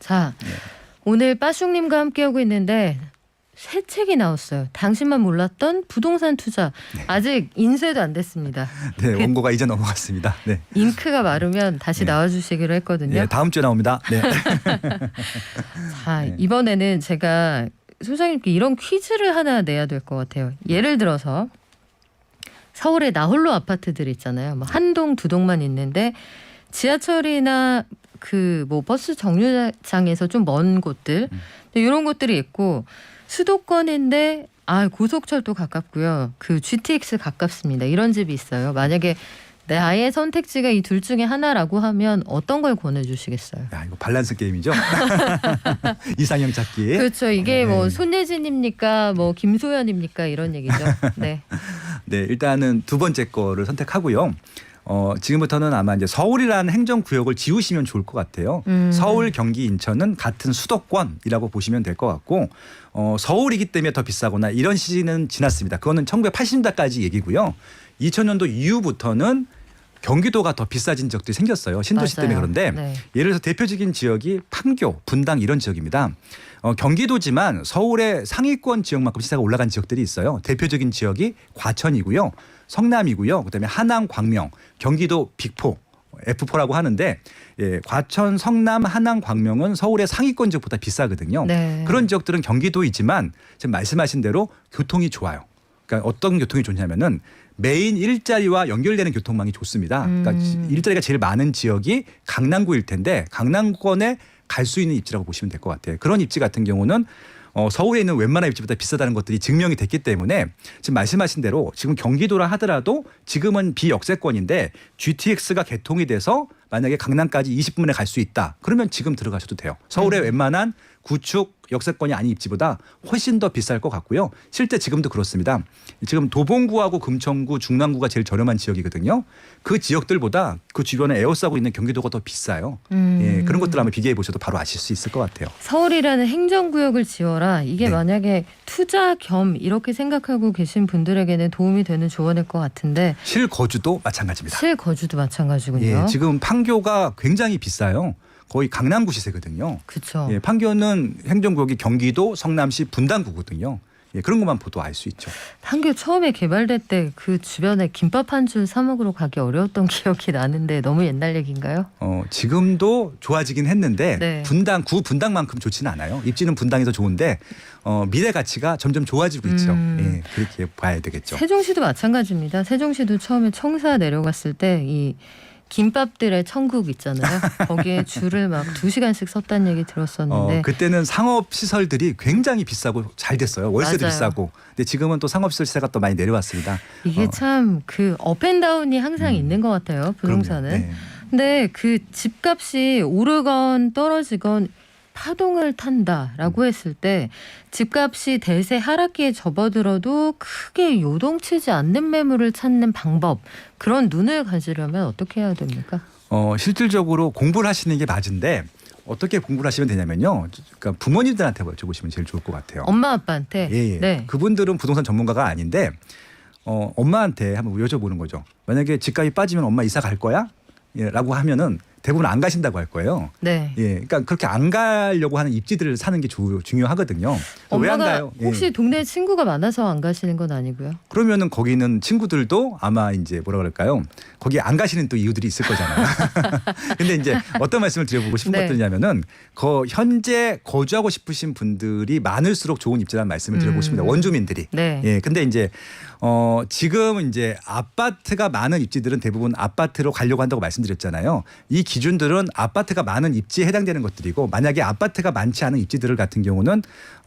자, 오늘 빠숑님과 함께하고 있는데 새 책이 나왔어요. 당신만 몰랐던 부동산 투자. 아직 인쇄도 안 됐습니다. 네, 원고가 이제 넘어갔습니다. 네. 잉크가 마르면 다시 나와주시기로 했거든요. 예, 다음 주에 나옵니다. 네. 자, 이번에는 제가 소장님께 이런 퀴즈를 하나 내야 될 것 같아요. 예를 들어서 서울에 나홀로 아파트들 있잖아요. 뭐 한 동, 두 동만 있는데 지하철이나 그 뭐 버스 정류장에서 좀 먼 곳들 이런 곳들이 있고 수도권인데 고속철도 가깝고요. 그 GTX 가깝습니다. 이런 집이 있어요. 만약에 나의 선택지가 이 둘 중에 하나라고 하면 어떤 걸 권해주시겠어요? 야, 이거 밸런스 게임이죠. 이상형 찾기. 그렇죠. 이게 뭐 손예진입니까? 뭐 김소연입니까? 이런 얘기죠. 네. 네, 일단은 두 번째 거를 선택하고요. 지금부터는 아마 이제 서울이라는 행정구역을 지우시면 좋을 것 같아요. 서울, 경기, 인천은 같은 수도권이라고 보시면 될 것 같고 서울이기 때문에 더 비싸거나 이런 시기는 지났습니다. 그거는 1980년대까지 얘기고요. 2000년도 이후부터는 경기도가 더 비싸진 지역들이 생겼어요. 신도시 맞아요. 때문에. 그런데 네. 예를 들어서 대표적인 지역이 판교, 분당 이런 지역입니다. 경기도지만 서울의 상위권 지역만큼 시세가 올라간 지역들이 있어요. 대표적인 지역이 과천이고요. 성남이고요. 그다음에 하남, 광명, 경기도 빅4, F4라고 하는데 과천, 성남, 하남, 광명은 서울의 상위권 지역보다 비싸거든요. 네. 그런 지역들은 경기도이지만 지금 말씀하신 대로 교통이 좋아요. 그러니까 어떤 교통이 좋냐면은 메인 일자리와 연결되는 교통망이 좋습니다. 그러니까 일자리가 제일 많은 지역이 강남구일 텐데 강남권에 갈 수 있는 입지라고 보시면 될 것 같아요. 그런 입지 같은 경우는 서울에 있는 웬만한 입지보다 비싸다는 것들이 증명이 됐기 때문에 지금 말씀하신 대로 지금 경기도라 하더라도 지금은 비역세권인데 GTX가 개통이 돼서 만약에 강남까지 20분에 갈 수 있다. 그러면 지금 들어가셔도 돼요. 서울의 웬만한 구축 역세권이 아닌 입지보다 훨씬 더 비쌀 것 같고요. 실제 지금도 그렇습니다. 지금 도봉구하고 금천구, 중랑구가 제일 저렴한 지역이거든요. 그 지역들보다 그 주변에 에워싸고 있는 경기도가 더 비싸요. 예, 그런 것들 한번 비교해 보셔도 바로 아실 수 있을 것 같아요. 서울이라는 행정구역을 지어라. 이게 네. 만약에 투자 겸 이렇게 생각하고 계신 분들에게는 도움이 되는 조언일 것 같은데 실거주도 마찬가지입니다. 실거주도 마찬가지군요. 예, 지금 판교가 굉장히 비싸요. 거의 강남구 시세거든요. 그렇죠. 예, 판교는 행정구역이 경기도, 성남시, 분당구거든요. 예, 그런 것만 보도 알 수 있죠. 판교 처음에 개발될 때 그 주변에 김밥 한 줄 사 먹으러 가기 어려웠던 기억이 나는데 너무 옛날 얘기인가요? 지금도 좋아지긴 했는데 네. 분당만큼 좋지는 않아요. 입지는 분당이 더 좋은데 미래 가치가 점점 좋아지고 있죠. 예, 그렇게 봐야 되겠죠. 세종시도 마찬가지입니다. 세종시도 처음에 청사 내려갔을 때 이 김밥들의 천국 있잖아요. 거기에 줄을 막 2시간씩 섰다는 얘기 들었었는데 그때는 상업 시설들이 굉장히 비싸고 잘 됐어요. 월세도 맞아요. 비싸고. 근데 지금은 또 상업 시설 시세가 또 많이 내려왔습니다. 이게 참 그 업앤다운이 항상 있는 것 같아요. 부동산은. 그럼요. 네. 근데 그 집값이 오르건 떨어지건 파동을 탄다라고 했을 때 집값이 대세 하락기에 접어들어도 크게 요동치지 않는 매물을 찾는 방법, 그런 눈을 가지려면 어떻게 해야 됩니까? 실질적으로 공부를 하시는 게 맞은데 어떻게 공부를 하시면 되냐면요. 그러니까 부모님들한테 여쭤보시면 제일 좋을 것 같아요. 엄마 아빠한테. 예. 네. 그분들은 부동산 전문가가 아닌데 엄마한테 한번 여쭤보는 거죠. 만약에 집값이 빠지면 엄마 이사 갈 거야? 예, 라고 하면은 대부분 안 가신다고 할 거예요. 네. 예, 그러니까 그렇게 안 가려고 하는 입지들을 사는 게 중요하거든요. 왜 안 엄마가 가요? 예. 혹시 동네에 친구가 많아서 안 가시는 건 아니고요? 그러면은 거기 있는 친구들도 아마 이제 뭐라 그럴까요? 거기 안 가시는 또 이유들이 있을 거잖아요. 근데 이제 어떤 말씀을 드려보고 싶은 네. 것들이냐면은 현재 거주하고 싶으신 분들이 많을수록 좋은 입지라는 말씀을 드려보고 싶습니다. 원주민들이. 네. 예, 근데 이제 지금 이제 아파트가 많은 입지들은 대부분 아파트로 가려고 한다고 말씀드렸잖아요. 이 기준들은 아파트가 많은 입지에 해당되는 것들이고, 만약에 아파트가 많지 않은 입지들 같은 경우는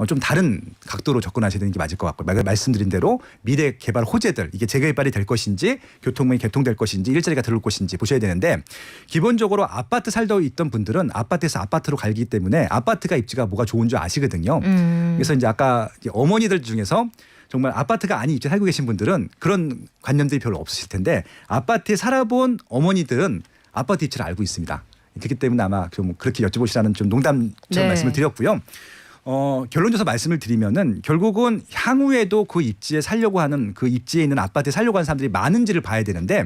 좀 다른 각도로 접근하셔야 되는 게 맞을 것 같고, 말씀드린 대로 미래 개발 호재들, 이게 재개발이 될 것인지 교통망이 개통될 것인지 일자리가 들어올 것인지 보셔야 되는데, 기본적으로 아파트 살다 있던 분들은 아파트에서 아파트로 갈기 때문에 아파트가 입지가 뭐가 좋은 줄 아시거든요. 그래서 이제 아까 어머니들 중에서 정말 아파트가 아닌 입지에 살고 계신 분들은 그런 관념들이 별로 없으실 텐데, 아파트에 살아본 어머니들은 아파트 입지를 알고 있습니다. 그렇기 때문에 아마 좀 그렇게 여쭤보시라는 좀 농담처럼 네. 말씀을 드렸고요. 결론적으로 말씀을 드리면은 결국은 향후에도 그 입지에 살려고 하는, 그 입지에 있는 아파트에 살려고 하는 사람들이 많은지를 봐야 되는데,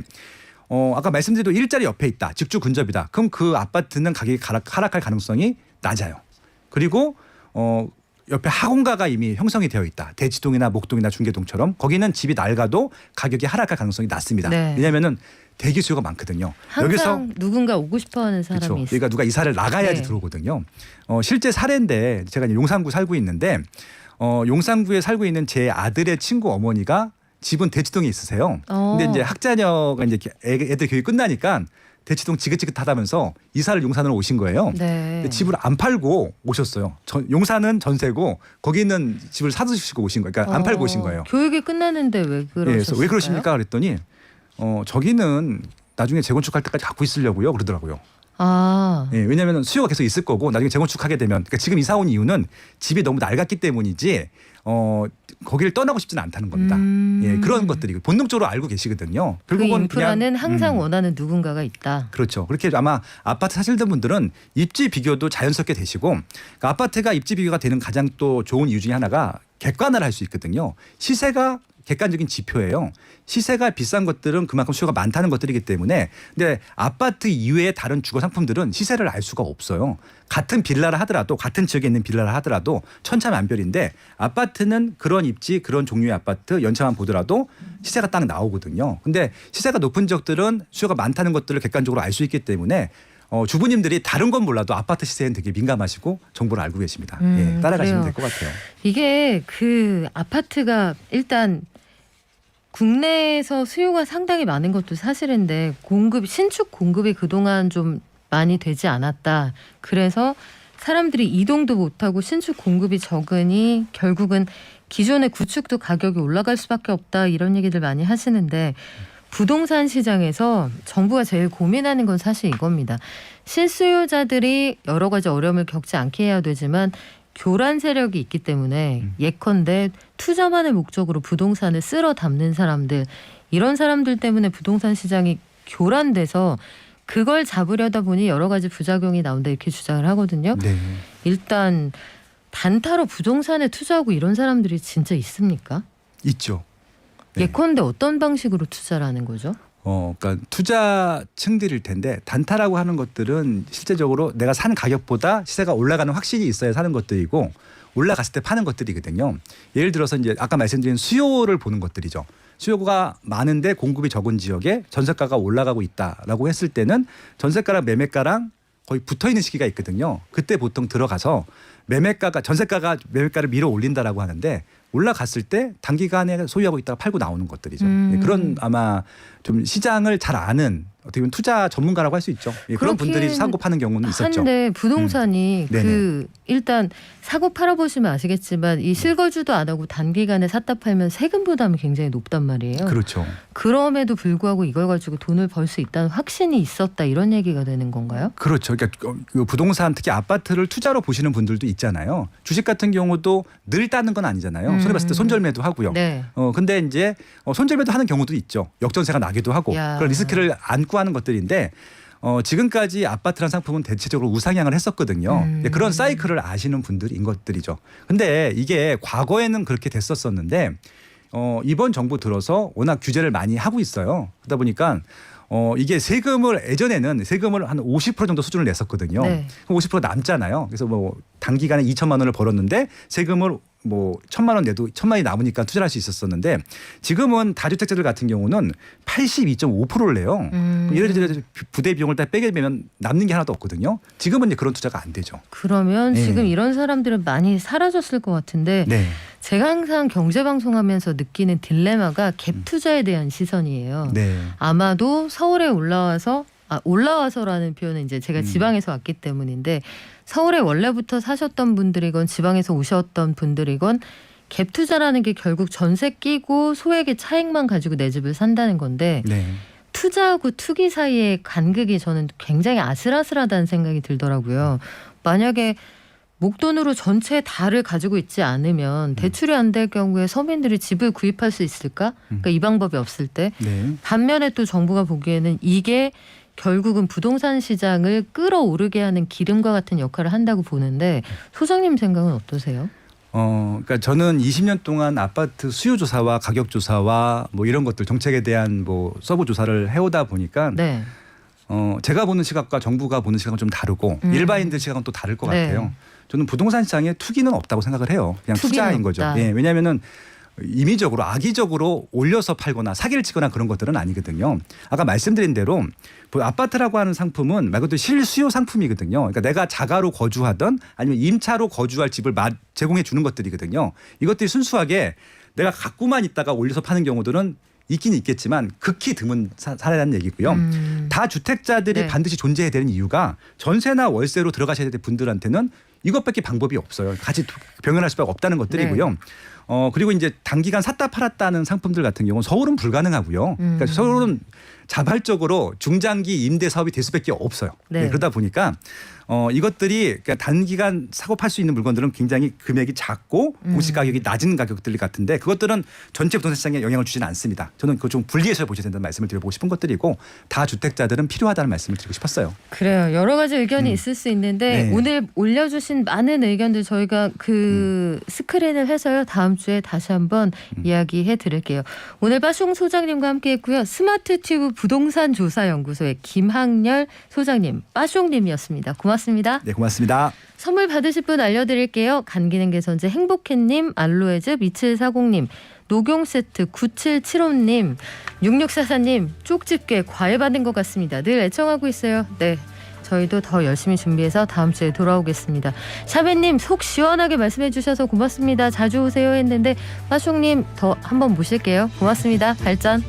아까 말씀드린 대로 일자리 옆에 있다, 직주 근접이다. 그럼 그 아파트는 가격이 하락할 가능성이 낮아요. 그리고 옆에 학원가가 이미 형성이 되어 있다. 대치동이나 목동이나 중계동처럼 거기는 집이 낡아도 가격이 하락할 가능성이 낮습니다. 네. 왜냐하면은 대기 수요가 많거든요. 항상 누군가 오고 싶어하는 사람이 그렇죠. 있어요. 그러니까 누가 이사를 나가야지 네. 들어오거든요. 실제 사례인데, 제가 이제 용산구 살고 있는데 용산구에 살고 있는 제 아들의 친구 어머니가 집은 대치동에 있으세요. 근데 이제 학자녀가 이제 애들 교육 끝나니까 대치동 지긋지긋하다면서 이사를 용산으로 오신 거예요. 네. 근데 집을 안 팔고 오셨어요. 용산은 전세고 거기 있는 집을 사두시고 오신 거예요. 그러니까 안 팔고 오신 거예요. 교육이 끝났는데 왜 예, 그러셨을까요? 그래서 왜 그러십니까? 그랬더니 저기는 나중에 재건축할 때까지 갖고 있으려고요. 그러더라고요. 아, 예, 왜냐하면 수요가 계속 있을 거고 나중에 재건축하게 되면, 그러니까 지금 이사 온 이유는 집이 너무 낡았기 때문이지 거기를 떠나고 싶지는 않다는 겁니다. 예, 그런 것들이 본능적으로 알고 계시거든요. 그 결국은 인프라는 그냥, 항상 원하는 누군가가 있다. 그렇죠. 그렇게 아마 아파트 사시던 분들은 입지 비교도 자연스럽게 되시고, 그러니까 아파트가 입지 비교가 되는 가장 또 좋은 이유 중에 하나가 객관화를 할 수 있거든요. 시세가 객관적인 지표예요. 시세가 비싼 것들은 그만큼 수요가 많다는 것들이기 때문에. 근데 아파트 이외의 다른 주거 상품들은 시세를 알 수가 없어요. 같은 빌라를 하더라도, 같은 지역에 있는 빌라를 하더라도 천차만별인데, 아파트는 그런 입지, 그런 종류의 아파트 연차만 보더라도 시세가 딱 나오거든요. 근데 시세가 높은 지역들은 수요가 많다는 것들을 객관적으로 알 수 있기 때문에 주부님들이 다른 건 몰라도 아파트 시세엔 되게 민감하시고 정보를 알고 계십니다. 예, 따라가시면 될 것 같아요. 이게 그 아파트가 일단 국내에서 수요가 상당히 많은 것도 사실인데 신축 공급이 그동안 좀 많이 되지 않았다. 그래서 사람들이 이동도 못하고 신축 공급이 적으니 결국은 기존의 구축도 가격이 올라갈 수밖에 없다, 이런 얘기들 많이 하시는데, 부동산 시장에서 정부가 제일 고민하는 건 사실 이겁니다. 실수요자들이 여러 가지 어려움을 겪지 않게 해야 되지만 교란 세력이 있기 때문에 예컨대 투자만을 목적으로 부동산을 쓸어 담는 사람들, 이런 사람들 때문에 부동산 시장이 교란돼서 그걸 잡으려다 보니 여러 가지 부작용이 나온다 이렇게 주장을 하거든요. 네. 일단 단타로 부동산에 투자하고 이런 사람들이 진짜 있습니까? 있죠. 네. 예컨대 어떤 방식으로 투자를 하는 거죠? 그러니까 투자층들일 텐데 단타라고 하는 것들은 실제적으로 내가 산 가격보다 시세가 올라가는 확신이 있어야 사는 것들이고 올라갔을 때 파는 것들이거든요. 예를 들어서 이제 아까 말씀드린 수요를 보는 것들이죠. 수요가 많은데 공급이 적은 지역에 전세가가 올라가고 있다라고 했을 때는 전세가랑 매매가랑 거의 붙어 있는 시기가 있거든요. 그때 보통 들어가서 전세가가 매매가를 밀어 올린다라고 하는데 올라갔을 때 단기간에 소유하고 있다가 팔고 나오는 것들이죠. 예, 그런 아마 좀 시장을 잘 아는 어떻게 보면 투자 전문가라고 할 수 있죠. 예, 그런 분들이 사고 파는 경우는 있었죠. 한데 부동산이 네네. 일단 사고 팔아보시면 아시겠지만 이 실거주도 안 하고 단기간에 샀다 팔면 세금 부담이 굉장히 높단 말이에요. 그렇죠. 그럼에도 불구하고 이걸 가지고 돈을 벌 수 있다는 확신이 있었다 이런 얘기가 되는 건가요? 그렇죠. 그러니까 그 부동산 특히 아파트를 투자로 보시는 분들도 있잖아요. 주식 같은 경우도 늘 따는 건 아니잖아요. 손해 봤을 때 손절매도 하고요. 네. 근데 이제 손절매도 하는 경우도 있죠. 역전세가 나기도 하고 야. 그런 리스크를 안고 하는 것들인데 지금까지 아파트란 상품은 대체적으로 우상향을 했었거든요. 그런 사이클을 아시는 분들인 것들이죠. 근데 이게 과거에는 그렇게 됐었었는데 이번 정부 들어서 워낙 규제를 많이 하고 있어요. 그러다 보니까 이게 예전에는 세금을 한 50% 정도 수준을 냈었거든요. 네. 그럼 50% 남잖아요. 그래서 뭐 단기간에 2천만 원을 벌었는데 세금을 뭐 1,000만 원 내도 1,000만이 남으니까 투자를 할 수 있었었는데 지금은 다주택자들 같은 경우는 82.5%를 내요. 예를 들어 부대 비용을 딱 빼게 되면 남는 게 하나도 없거든요. 지금은 이제 그런 투자가 안 되죠. 그러면 네. 지금 이런 사람들은 많이 사라졌을 것 같은데 네. 제가 항상 경제방송하면서 느끼는 딜레마가 갭 투자에 대한 시선이에요. 네. 아마도 서울에 올라와서라는 표현은 이제 제가 지방에서 왔기 때문인데 서울에 원래부터 사셨던 분들이건 지방에서 오셨던 분들이건 갭 투자라는 게 결국 전세 끼고 소액의 차익만 가지고 내 집을 산다는 건데 네. 투자하고 투기 사이의 간극이 저는 굉장히 아슬아슬하다는 생각이 들더라고요. 만약에 목돈으로 전체 다를 가지고 있지 않으면 대출이 안 될 경우에 서민들이 집을 구입할 수 있을까? 그러니까 이 방법이 없을 때. 네. 반면에 또 정부가 보기에는 이게 결국은 부동산 시장을 끌어오르게 하는 기름과 같은 역할을 한다고 보는데 소장님 생각은 어떠세요? 그러니까 저는 20년 동안 아파트 수요 조사와 가격 조사와 뭐 이런 것들 정책에 대한 뭐 서브 조사를 해오다 보니까 네. 제가 보는 시각과 정부가 보는 시각은 좀 다르고 일반인들 시각은 또 다를 것 네. 같아요. 저는 부동산 시장에 투기는 없다고 생각을 해요. 그냥 투기는 투자인 거죠. 없다. 예, 왜냐하면은 임의적으로 악의적으로 올려서 팔거나 사기를 치거나 그런 것들은 아니거든요. 아까 말씀드린 대로 아파트라고 하는 상품은 말 그대로 실수요 상품이거든요. 그러니까 내가 자가로 거주하던 아니면 임차로 거주할 집을 제공해 주는 것들이거든요. 이것들이 순수하게 내가 갖고만 있다가 올려서 파는 경우들은 있긴 있겠지만 극히 드문 사례라는 얘기고요. 다주택자들이 네. 반드시 존재해야 되는 이유가 전세나 월세로 들어가셔야 될 분들한테는 이것밖에 방법이 없어요. 같이 병행할 수밖에 없다는 것들이고요. 네. 그리고 이제 단기간 샀다 팔았다는 상품들 같은 경우는 서울은 불가능하고요. 그러니까 서울은 자발적으로 중장기 임대 사업이 될 수밖에 없어요. 네. 네, 그러다 보니까 이것들이 그러니까 단기간 사고 팔 수 있는 물건들은 굉장히 금액이 작고 공시 가격이 낮은 가격들 같은데 그것들은 전체 부동산 시장에 영향을 주지는 않습니다. 저는 그거 좀 분리해서 보셔야 된다는 말씀을 드려보고 싶은 것들이고 다주택자들은 필요하다는 말씀을 드리고 싶었어요. 그래요. 여러 가지 의견이 있을 수 있는데 네. 오늘 올려주신 많은 의견들 저희가 스크린을 해서요. 다음 주에 다시 한번 이야기해 드릴게요. 오늘 빠숑 소장님과 함께했고요. 스마트 튜브 부동산 조사 연구소의 김학렬 소장님, 빠숑님이었습니다. 고맙습니다. 네, 고맙습니다. 선물 받으실 분 알려드릴게요. 간기능 개선제 행복해님, 알로에즈 2740님, 녹용 세트 9775님, 6644님, 쪽집게 과외 받은 것 같습니다. 늘 애청하고 있어요. 네. 저희도 더 열심히 준비해서 다음 주에 돌아오겠습니다. 샤베님 속 시원하게 말씀해 주셔서 고맙습니다. 자주 오세요 했는데 빠숑님 더 한번 모실게요. 고맙습니다. 발전.